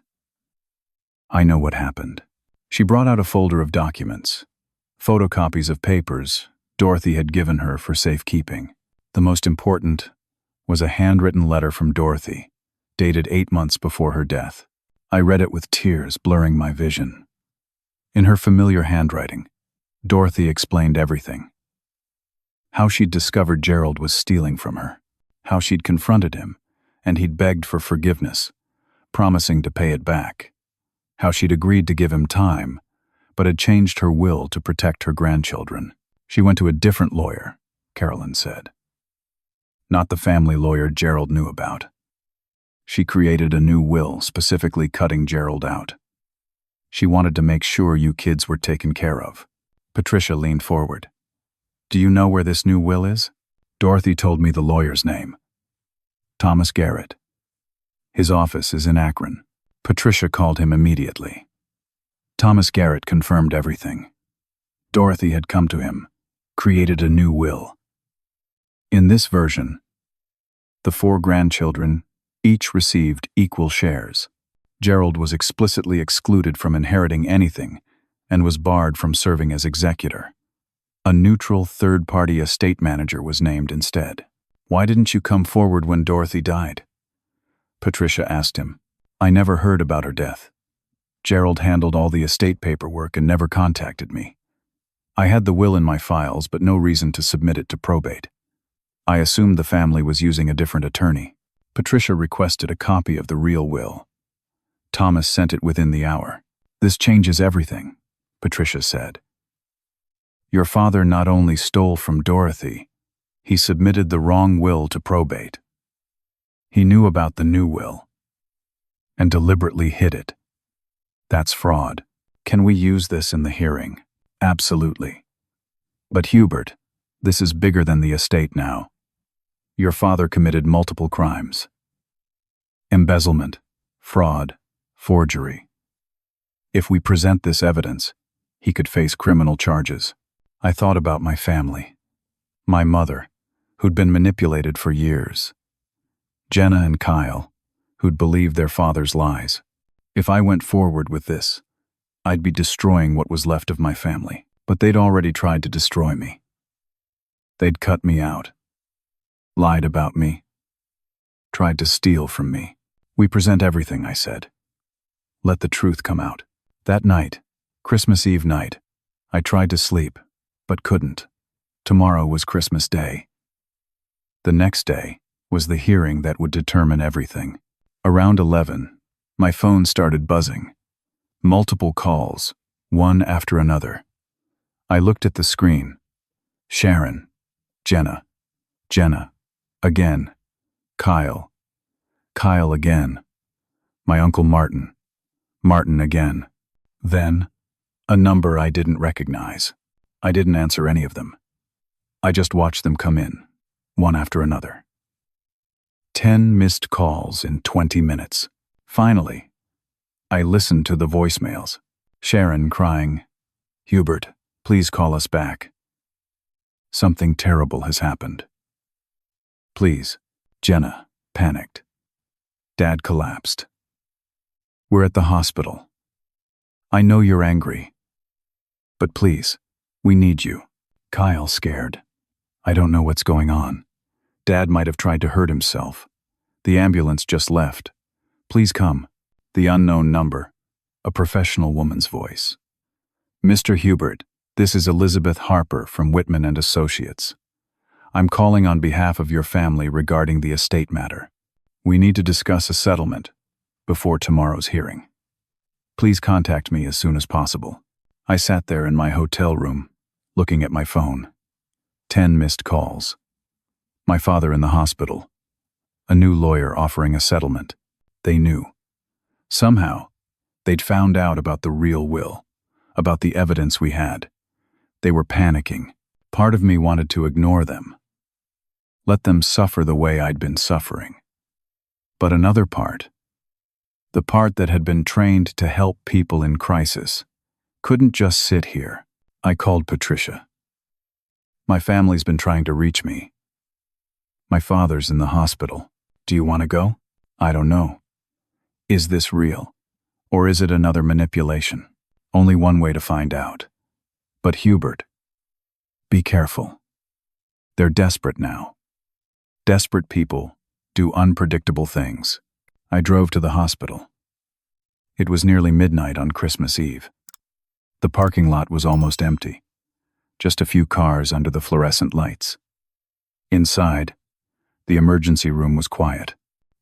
I know what happened. She brought out a folder of documents, photocopies of papers Dorothy had given her for safekeeping. The most important was a handwritten letter from Dorothy, dated 8 months before her death. I read it with tears blurring my vision. In her familiar handwriting, Dorothy explained everything. How she'd discovered Gerald was stealing from her, how she'd confronted him, and he'd begged for forgiveness, promising to pay it back, how she'd agreed to give him time, but had changed her will to protect her grandchildren. She went to a different lawyer, Carolyn said. Not the family lawyer Gerald knew about. She created a new will specifically cutting Gerald out. She wanted to make sure you kids were taken care of. Patricia leaned forward. Do you know where this new will is? Dorothy told me the lawyer's name. Thomas Garrett. His office is in Akron. Patricia called him immediately. Thomas Garrett confirmed everything. Dorothy had come to him, created a new will. In this version, the 4 grandchildren each received equal shares. Gerald was explicitly excluded from inheriting anything and was barred from serving as executor. A neutral third-party estate manager was named instead. "Why didn't you come forward when Dorothy died?" Patricia asked him. "I never heard about her death. Gerald handled all the estate paperwork and never contacted me. I had the will in my files, but no reason to submit it to probate. I assumed the family was using a different attorney." Patricia requested a copy of the real will. Thomas sent it within the hour. "This changes everything," Patricia said. "Your father not only stole from Dorothy, he submitted the wrong will to probate. He knew about the new will and deliberately hid it. That's fraud. Can we use this in the hearing?" "Absolutely. But Hubert, this is bigger than the estate now. Your father committed multiple crimes. Embezzlement, fraud, forgery. If we present this evidence, he could face criminal charges. I thought about my family. My mother, who'd been manipulated for years. Jenna and Kyle, who'd believed their father's lies. If I went forward with this, I'd be destroying what was left of my family. But they'd already tried to destroy me. They'd cut me out, lied about me, tried to steal from me. We present everything, I said. Let the truth come out. That night, Christmas Eve night, I tried to sleep, but couldn't. Tomorrow was Christmas Day. The next day was the hearing that would determine everything. Around 11, my phone started buzzing. Multiple calls, one after another. I looked at the screen. Sharon, Jenna, again, Kyle again, my Uncle Martin again. Then, a number I didn't recognize. I didn't answer any of them. I just watched them come in, one after another. 10 missed calls in 20 minutes. Finally, I listened to the voicemails. Sharon crying, "Hubert, please call us back. Something terrible has happened. Please." Jenna panicked. Dad collapsed. "We're at the hospital. I know you're angry, but please, we need you." Kyle scared. "I don't know what's going on. Dad might have tried to hurt himself. The ambulance just left. Please come." The unknown number, a professional woman's voice. "Mr. Hubert, this is Elizabeth Harper from Whitman and Associates. I'm calling on behalf of your family regarding the estate matter. We need to discuss a settlement before tomorrow's hearing. Please contact me as soon as possible." I sat there in my hotel room, looking at my phone. 10 missed calls. My father in the hospital. A new lawyer offering a settlement. They knew. Somehow, they'd found out about the real will, about the evidence we had. They were panicking. Part of me wanted to ignore them. Let them suffer the way I'd been suffering. But another part, the part that had been trained to help people in crisis, couldn't just sit here. I called Patricia. "My family's been trying to reach me. My father's in the hospital. Do you want to go? I don't know. Is this real? Or is it another manipulation? Only one way to find out. But Hubert, be careful. They're desperate now. Desperate people do unpredictable things." I drove to the hospital. It was nearly midnight on Christmas Eve. The parking lot was almost empty. Just a few cars under the fluorescent lights. Inside, the emergency room was quiet.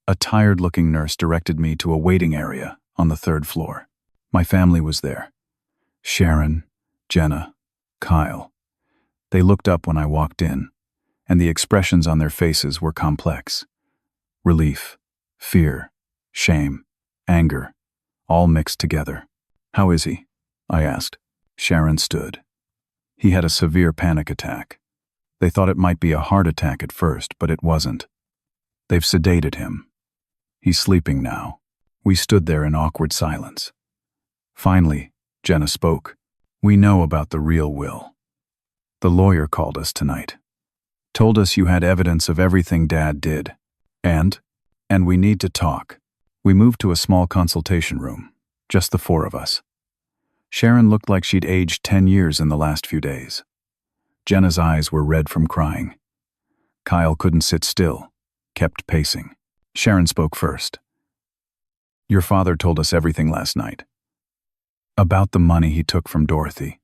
A tired-looking nurse directed me to a waiting area on the 3rd floor. My family was there. Sharon, Jenna, Kyle. They looked up when I walked in, and the expressions on their faces were complex. Relief, fear, shame, anger, all mixed together. "How is he?" I asked. Sharon stood. "He had a severe panic attack. They thought it might be a heart attack at first, but it wasn't. They've sedated him. He's sleeping now. We stood there in awkward silence. Finally, Jenna spoke. We know about the real will. The lawyer called us tonight. Told us you had evidence of everything Dad did. And we need to talk. We moved to a small consultation room, just the four of us. Sharon looked like she'd aged 10 years in the last few days. Jenna's eyes were red from crying. Kyle couldn't sit still, kept pacing. Sharon spoke first. Your father told us everything last night. About the money he took from Dorothy.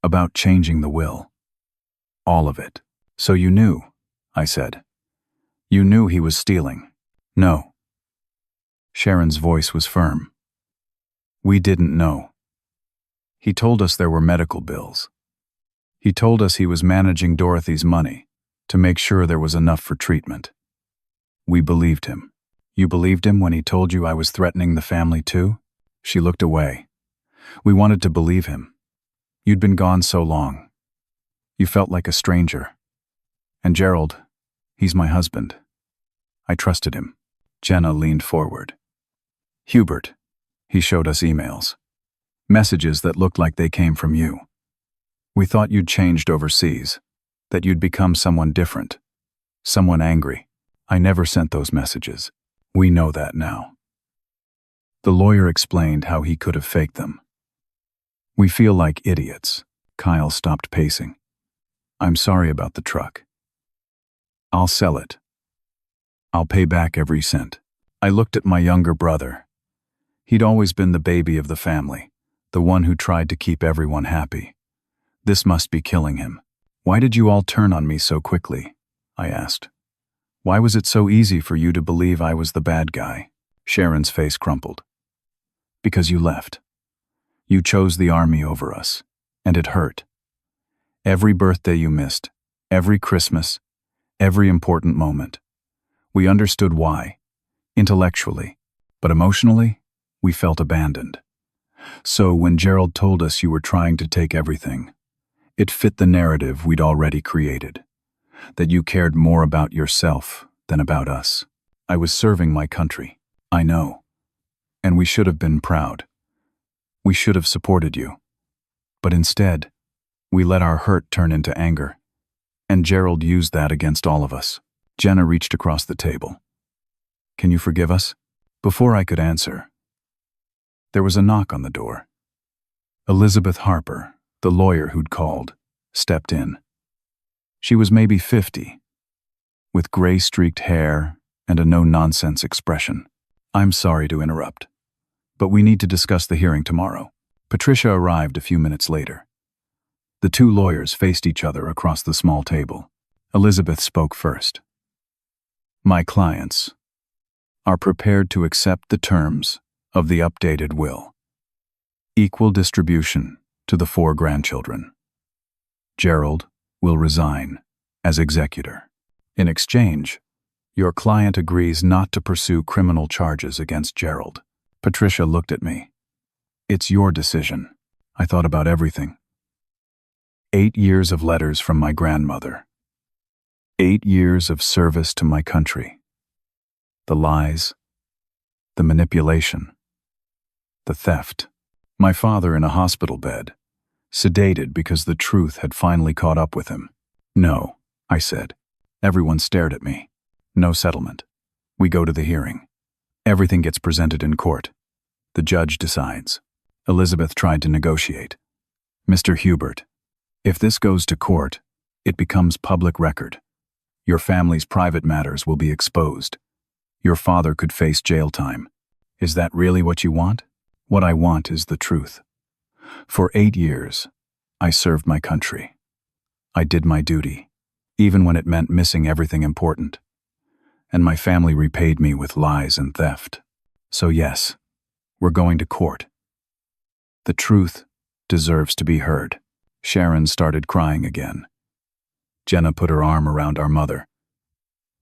About changing the will. All of it. So you knew, I said. You knew he was stealing. No. Sharon's voice was firm. We didn't know. He told us there were medical bills. He told us he was managing Dorothy's money to make sure there was enough for treatment. We believed him. You believed him when he told you I was threatening the family too? She looked away. We wanted to believe him. You'd been gone so long. You felt like a stranger. And Gerald, he's my husband. I trusted him. Jenna leaned forward. Hubert, he showed us emails. Messages that looked like they came from you. We thought you'd changed overseas, that you'd become someone different, someone angry. I never sent those messages. We know that now. The lawyer explained how he could have faked them. We feel like idiots. Kyle stopped pacing. I'm sorry about the truck. I'll sell it. I'll pay back every cent. I looked at my younger brother. He'd always been the baby of the family, the one who tried to keep everyone happy. This must be killing him. Why did you all turn on me so quickly? I asked. Why was it so easy for you to believe I was the bad guy? Sharon's face crumpled. Because you left. You chose the army over us, and it hurt. Every birthday you missed, every Christmas, every important moment. We understood why, intellectually, but emotionally, we felt abandoned. So when Gerald told us you were trying to take everything, it fit the narrative we'd already created, that you cared more about yourself than about us. I was serving my country, I know, and we should have been proud. We should have supported you. But instead, we let our hurt turn into anger, and Gerald used that against all of us. Jenna reached across the table. Can you forgive us? Before I could answer, there was a knock on the door. Elizabeth Harper, the lawyer who'd called, stepped in. She was maybe 50, with gray-streaked hair and a no-nonsense expression. I'm sorry to interrupt, but we need to discuss the hearing tomorrow. Patricia arrived a few minutes later. The two lawyers faced each other across the small table. Elizabeth spoke first. My clients are prepared to accept the terms of the updated will. Equal distribution to the 4 grandchildren. Gerald will resign as executor. In exchange, your client agrees not to pursue criminal charges against Gerald. Patricia looked at me. It's your decision. I thought about everything. 8 years of letters from my grandmother. 8 years of service to my country. The lies, the manipulation, the theft. My father in a hospital bed, sedated because the truth had finally caught up with him. No, I said. Everyone stared at me. No settlement. We go to the hearing. Everything gets presented in court. The judge decides. Elizabeth tried to negotiate. Mr. Hubert, if this goes to court, it becomes public record. Your family's private matters will be exposed. Your father could face jail time. Is that really what you want? What I want is the truth. For 8 years, I served my country. I did my duty, even when it meant missing everything important. And my family repaid me with lies and theft. So yes, we're going to court. The truth deserves to be heard. Sharon started crying again. Jenna put her arm around our mother.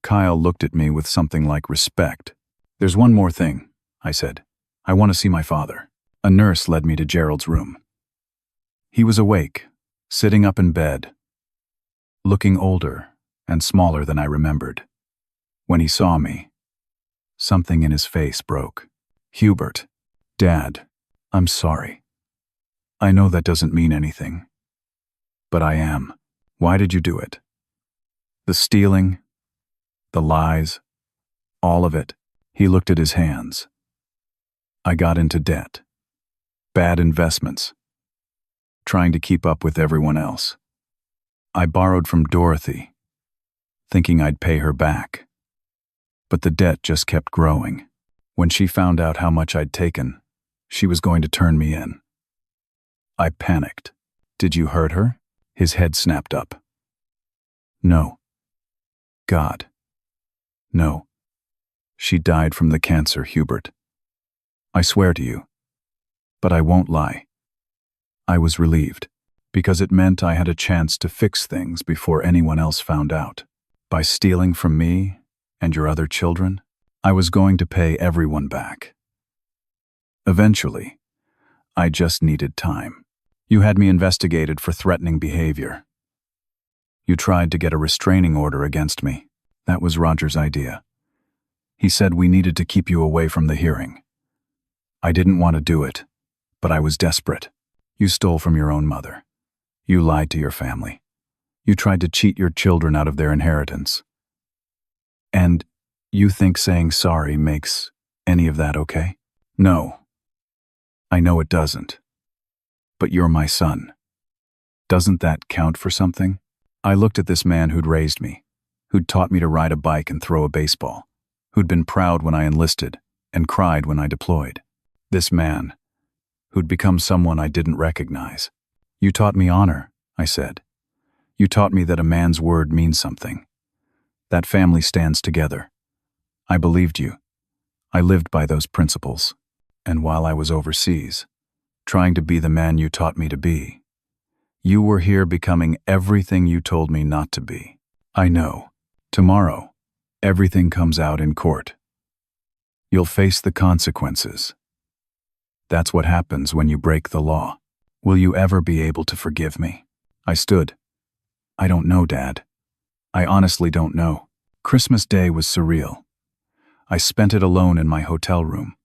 Kyle looked at me with something like respect. There's one more thing, I said. I want to see my father. A nurse led me to Gerald's room. He was awake, sitting up in bed, looking older and smaller than I remembered. When he saw me, Something in his face broke. Hubert. Dad, I'm sorry. I know that doesn't mean anything. But I am. Why did you do it? The stealing, the lies, all of it. He looked at his hands. I got into debt. Bad investments. Trying to keep up with everyone else. I borrowed from Dorothy, thinking I'd pay her back. But the debt just kept growing. When she found out how much I'd taken, she was going to turn me in. I panicked. Did you hurt her? His head snapped up. No. God. No. She died from the cancer, Hubert. I swear to you. But I won't lie. I was relieved, because it meant I had a chance to fix things before anyone else found out. By stealing from me and your other children, I was going to pay everyone back. Eventually, I just needed time. You had me investigated for threatening behavior. You tried to get a restraining order against me. That was Roger's idea. He said we needed to keep you away from the hearing. I didn't want to do it, but I was desperate. You stole from your own mother. You lied to your family. You tried to cheat your children out of their inheritance. And you think saying sorry makes any of that okay? No. I know it doesn't. But you're my son. Doesn't that count for something? I looked at this man who'd raised me, who'd taught me to ride a bike and throw a baseball, who'd been proud when I enlisted and cried when I deployed. This man, who'd become someone I didn't recognize. You taught me honor, I said. You taught me that a man's word means something. That family stands together. I believed you. I lived by those principles. And while I was overseas, trying to be the man you taught me to be, you were here becoming everything you told me not to be. I know. Tomorrow, everything comes out in court. You'll face the consequences. That's what happens when you break the law. Will you ever be able to forgive me? I stood. I don't know, Dad. I honestly don't know. Christmas Day was surreal. I spent it alone in my hotel room,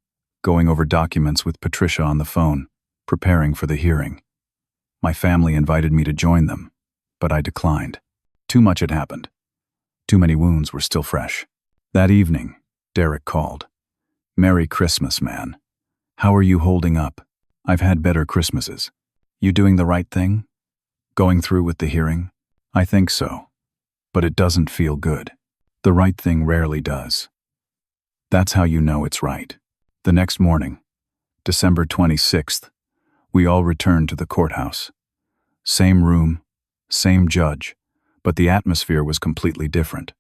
going over documents with Patricia on the phone, preparing for the hearing. My family invited me to join them, but I declined. Too much had happened. Too many wounds were still fresh. That evening, Derek called. Merry Christmas, man. How are you holding up? I've had better Christmases. You doing the right thing? Going through with the hearing? I think so. But it doesn't feel good. The right thing rarely does. That's how you know it's right. The next morning, December 26th, we all returned to the courthouse. Same room, same judge, but the atmosphere was completely different.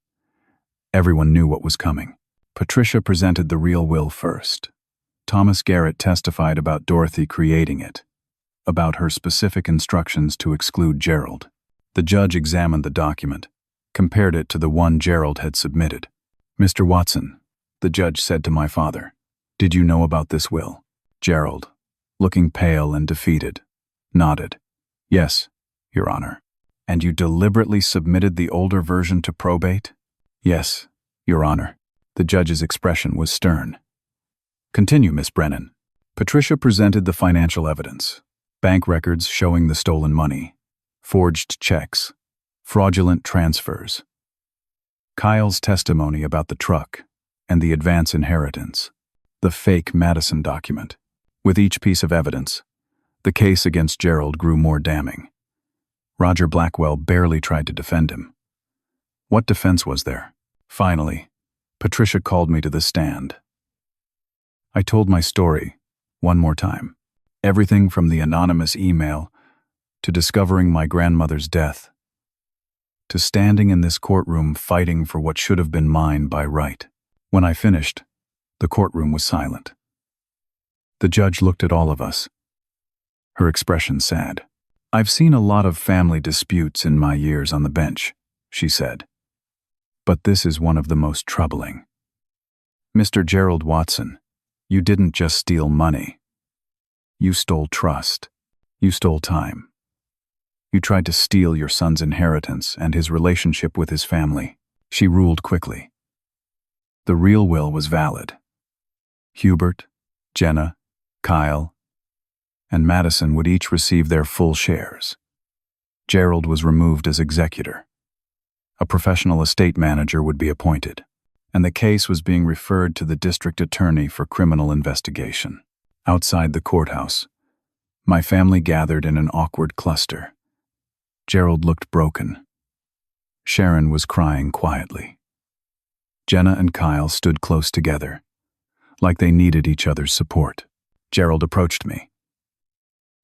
Everyone knew what was coming. Patricia presented the real will first. Thomas Garrett testified about Dorothy creating it, about her specific instructions to exclude Gerald. The judge examined the document, compared it to the one Gerald had submitted. Mr. Watson, the judge said to my father, did you know about this will? Gerald, looking pale and defeated, nodded. Yes, Your Honor. And you deliberately submitted the older version to probate? Yes, Your Honor. The judge's expression was stern. Continue, Miss Brennan. Patricia presented the financial evidence. Bank records showing the stolen money, forged checks, fraudulent transfers. Kyle's testimony about the truck and the advance inheritance, the fake Madison document. With each piece of evidence, the case against Gerald grew more damning. Roger Blackwell barely tried to defend him. What defense was there? Finally, Patricia called me to the stand. I told my story, one more time. Everything from the anonymous email, to discovering my grandmother's death, to standing in this courtroom fighting for what should have been mine by right. When I finished, the courtroom was silent. The judge looked at all of us, her expression sad. I've seen a lot of family disputes in my years on the bench, she said. But this is one of the most troubling. Mr. Gerald Watson, you didn't just steal money. You stole trust. You stole time. You tried to steal your son's inheritance and his relationship with his family. She ruled quickly. The real will was valid. Hubert, Jenna, Kyle, and Madison would each receive their full shares. Gerald was removed as executor. A professional estate manager would be appointed, and the case was being referred to the district attorney for criminal investigation. Outside the courthouse, my family gathered in an awkward cluster. Gerald looked broken. Sharon was crying quietly. Jenna and Kyle stood close together, like they needed each other's support. Gerald approached me.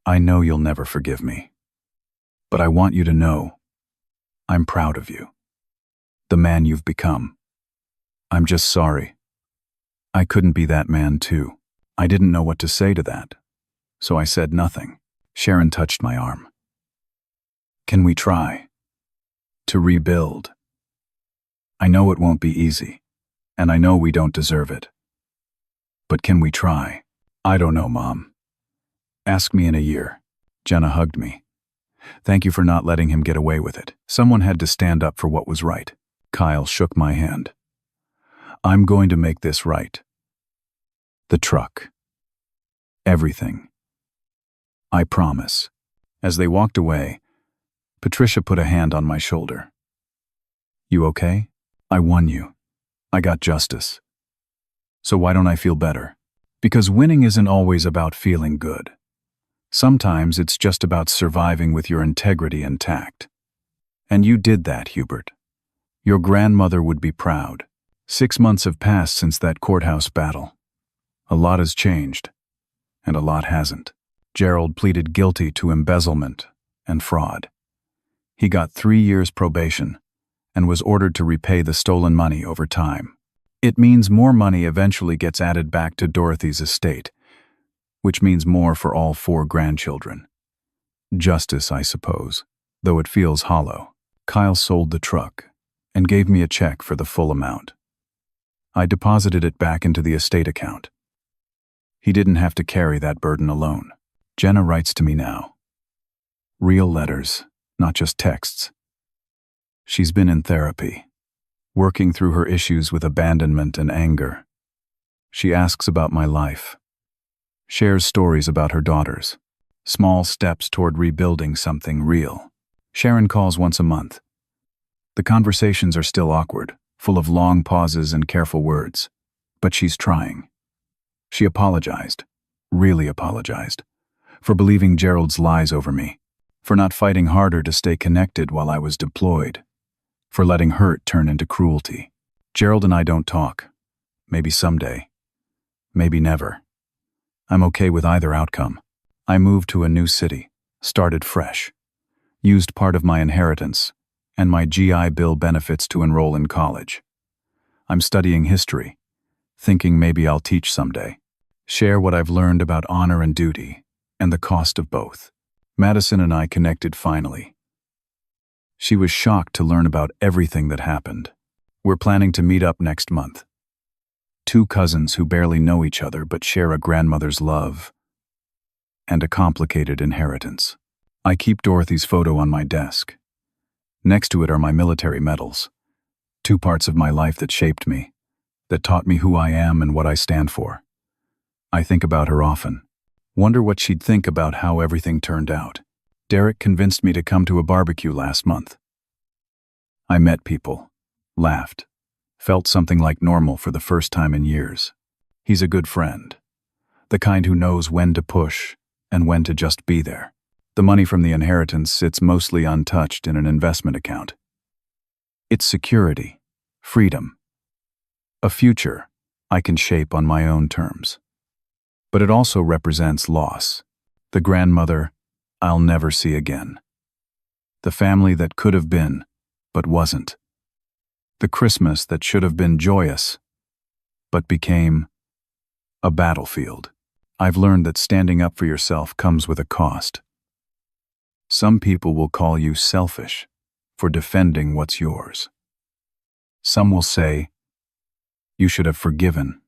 "I know you'll never forgive me, but I want you to know I'm proud of you, the man you've become. I'm just sorry. I couldn't be that man too." I didn't know what to say to that, so I said nothing. Sharon touched my arm. "Can we try to rebuild? I know it won't be easy, and I know we don't deserve it. But can we try?" "I don't know, Mom. Ask me in a year." Jenna hugged me. "Thank you for not letting him get away with it. Someone had to stand up for what was right." Kyle shook my hand. "I'm going to make this right. The truck. Everything. I promise." As they walked away, Patricia put a hand on my shoulder. "You okay? I won you. I got justice. So why don't I feel better?" Because winning isn't always about feeling good. Sometimes it's just about surviving with your integrity intact. And you did that, Hubert. Your grandmother would be proud. 6 months have passed since that courthouse battle. A lot has changed, and a lot hasn't. Gerald pleaded guilty to embezzlement and fraud. He got 3 years probation and was ordered to repay the stolen money over time. It means more money eventually gets added back to Dorothy's estate, which means more for all 4 grandchildren. Justice, I suppose, though it feels hollow. Kyle sold the truck and gave me a check for the full amount. I deposited it back into the estate account. He didn't have to carry that burden alone. Jenna writes to me now. Real letters, not just texts. She's been in therapy, working through her issues with abandonment and anger. She asks about my life, shares stories about her daughters, small steps toward rebuilding something real. Sharon calls once a month. The conversations are still awkward, full of long pauses and careful words, but she's trying. She apologized, really apologized, for believing Gerald's lies over me, for not fighting harder to stay connected while I was deployed, for letting hurt turn into cruelty. Gerald and I don't talk. Maybe someday. Maybe never. I'm okay with either outcome. I moved to a new city, started fresh, used part of my inheritance and my GI Bill benefits to enroll in college. I'm studying history, thinking maybe I'll teach someday. Share what I've learned about honor and duty, and the cost of both. Madison and I connected finally. She was shocked to learn about everything that happened. We're planning to meet up next month. 2 cousins who barely know each other but share a grandmother's love and a complicated inheritance. I keep Dorothy's photo on my desk. Next to it are my military medals, 2 parts of my life that shaped me, that taught me who I am and what I stand for. I think about her often. Wonder what she'd think about how everything turned out. Derek convinced me to come to a barbecue last month. I met people, laughed, felt something like normal for the first time in years. He's a good friend, the kind who knows when to push and when to just be there. The money from the inheritance sits mostly untouched in an investment account. It's security, freedom, a future I can shape on my own terms. But it also represents loss, the grandmother I'll never see again, the family that could have been, but wasn't, the Christmas that should have been joyous, but became a battlefield. I've learned that standing up for yourself comes with a cost. Some people will call you selfish for defending what's yours. Some will say, you should have forgiven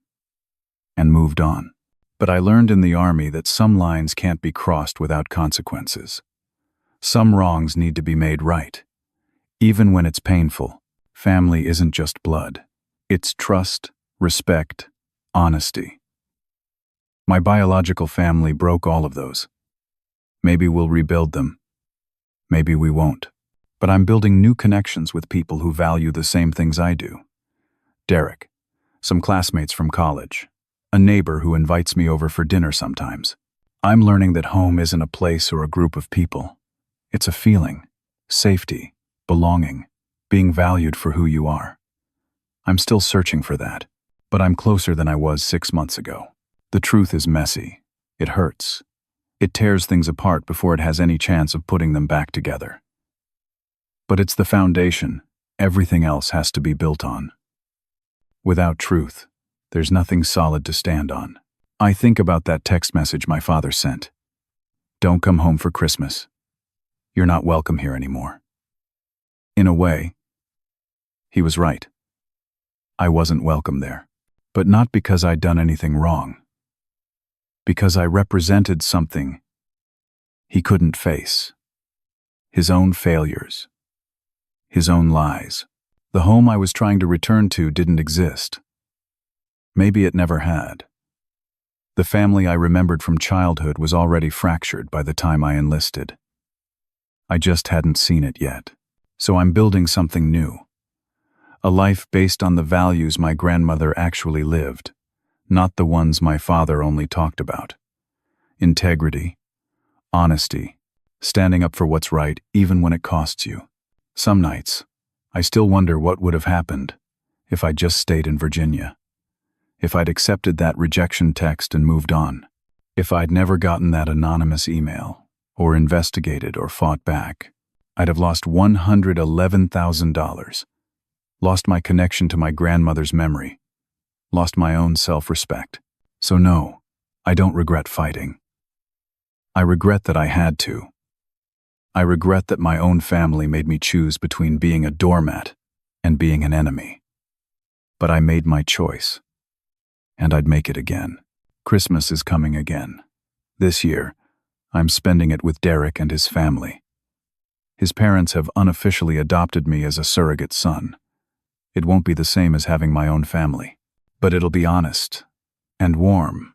and moved on. But I learned in the army that some lines can't be crossed without consequences. Some wrongs need to be made right. Even when it's painful, family isn't just blood. It's trust, respect, honesty. My biological family broke all of those. Maybe we'll rebuild them. Maybe we won't. But I'm building new connections with people who value the same things I do. Derek, some classmates from college, a neighbor who invites me over for dinner sometimes. I'm learning that home isn't a place or a group of people. It's a feeling, safety, belonging, being valued for who you are. I'm still searching for that, but I'm closer than I was 6 months ago. The truth is messy. It hurts. It tears things apart before it has any chance of putting them back together. But it's the foundation everything else has to be built on. Without truth, there's nothing solid to stand on. I think about that text message my father sent. Don't come home for Christmas. You're not welcome here anymore. In a way, he was right. I wasn't welcome there. But not because I'd done anything wrong. Because I represented something he couldn't face. His own failures. His own lies. The home I was trying to return to didn't exist. Maybe it never had. The family I remembered from childhood was already fractured by the time I enlisted. I just hadn't seen it yet. So I'm building something new. A life based on the values my grandmother actually lived, not the ones my father only talked about. Integrity, honesty, standing up for what's right even when it costs you. Some nights, I still wonder what would have happened if I'd just stayed in Virginia. If I'd accepted that rejection text and moved on. If I'd never gotten that anonymous email, or investigated or fought back, I'd have lost $111,000. Lost my connection to my grandmother's memory. Lost my own self-respect. So no, I don't regret fighting. I regret that I had to. I regret that my own family made me choose between being a doormat and being an enemy. But I made my choice. And I'd make it again. Christmas is coming again. This year, I'm spending it with Derek and his family. His parents have unofficially adopted me as a surrogate son. It won't be the same as having my own family, but it'll be honest, and warm,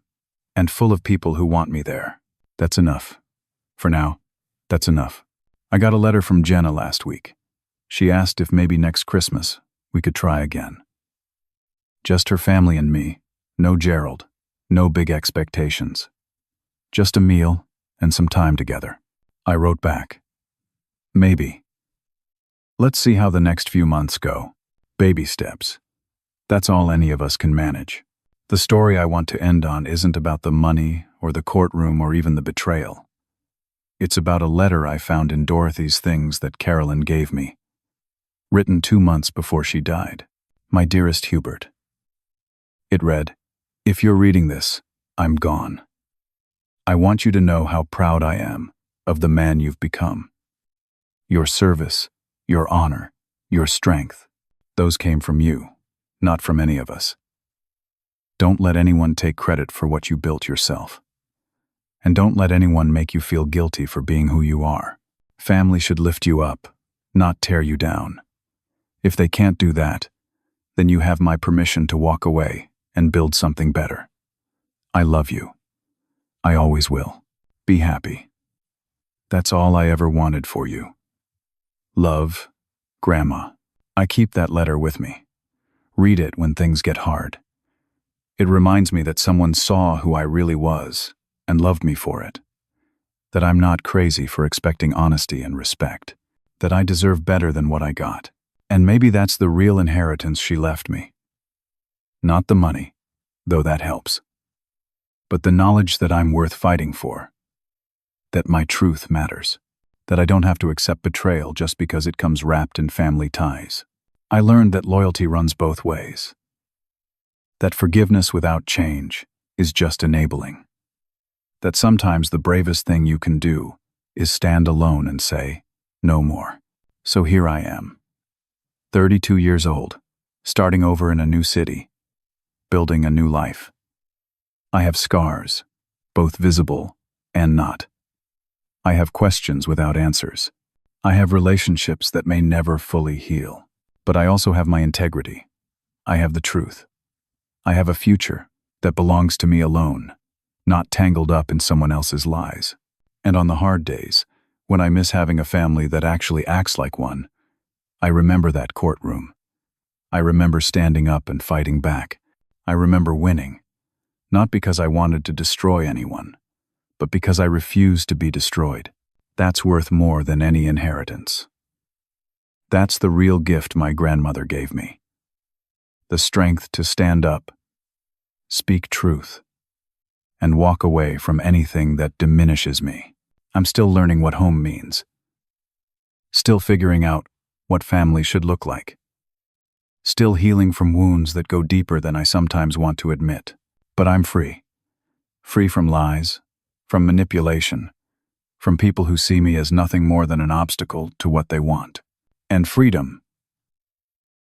and full of people who want me there. That's enough. For now, that's enough. I got a letter from Jenna last week. She asked if maybe next Christmas we could try again. Just her family and me, no Gerald, no big expectations. Just a meal and some time together. I wrote back. Maybe. Let's see how the next few months go. Baby steps. That's all any of us can manage. The story I want to end on isn't about the money or the courtroom or even the betrayal. It's about a letter I found in Dorothy's things that Carolyn gave me. Written 2 months before she died. My dearest Hubert. It read, "If you're reading this, I'm gone. I want you to know how proud I am of the man you've become. Your service, your honor, your strength. Those came from you, not from any of us. Don't let anyone take credit for what you built yourself. And don't let anyone make you feel guilty for being who you are. Family should lift you up, not tear you down. If they can't do that, then you have my permission to walk away and build something better. I love you. I always will. Be happy. That's all I ever wanted for you. Love, Grandma." I keep that letter with me. Read it when things get hard. It reminds me that someone saw who I really was and loved me for it. That I'm not crazy for expecting honesty and respect. That I deserve better than what I got. And maybe that's the real inheritance she left me. Not the money, though that helps. But the knowledge that I'm worth fighting for. That my truth matters. That I don't have to accept betrayal just because it comes wrapped in family ties. I learned that loyalty runs both ways. That forgiveness without change is just enabling. That sometimes the bravest thing you can do is stand alone and say, no more. So here I am, 32 years old, starting over in a new city, building a new life. I have scars, both visible and not. I have questions without answers. I have relationships that may never fully heal. But I also have my integrity. I have the truth. I have a future that belongs to me alone, not tangled up in someone else's lies. And on the hard days, when I miss having a family that actually acts like one, I remember that courtroom. I remember standing up and fighting back. I remember winning, not because I wanted to destroy anyone, but because I refused to be destroyed. That's worth more than any inheritance. That's the real gift my grandmother gave me. The strength to stand up, speak truth, and walk away from anything that diminishes me. I'm still learning what home means. Still figuring out what family should look like. Still healing from wounds that go deeper than I sometimes want to admit. But I'm free. Free from lies, from manipulation, from people who see me as nothing more than an obstacle to what they want. And freedom,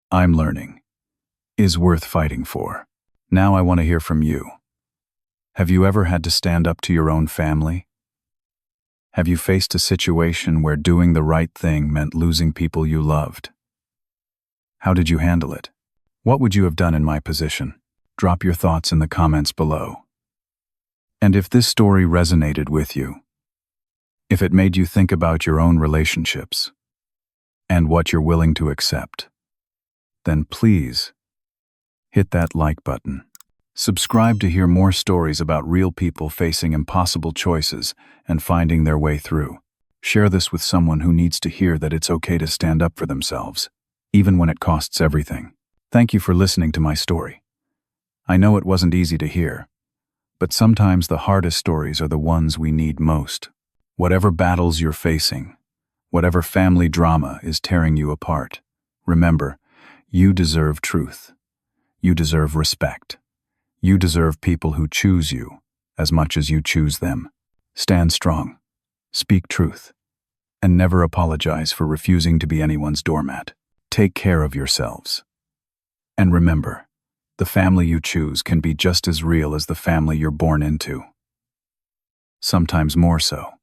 I'm learning, is worth fighting for. Now I want to hear from you. Have you ever had to stand up to your own family? Have you faced a situation where doing the right thing meant losing people you loved? How did you handle it? What would you have done in my position? Drop your thoughts in the comments below. And if this story resonated with you, if it made you think about your own relationships and what you're willing to accept, then please hit that like button. Subscribe to hear more stories about real people facing impossible choices and finding their way through. Share this with someone who needs to hear that it's okay to stand up for themselves, even when it costs everything. Thank you for listening to my story. I know it wasn't easy to hear, but sometimes the hardest stories are the ones we need most. Whatever battles you're facing, whatever family drama is tearing you apart, remember, you deserve truth. You deserve respect. You deserve people who choose you as much as you choose them. Stand strong, speak truth, and never apologize for refusing to be anyone's doormat. Take care of yourselves. And remember, the family you choose can be just as real as the family you're born into. Sometimes more so.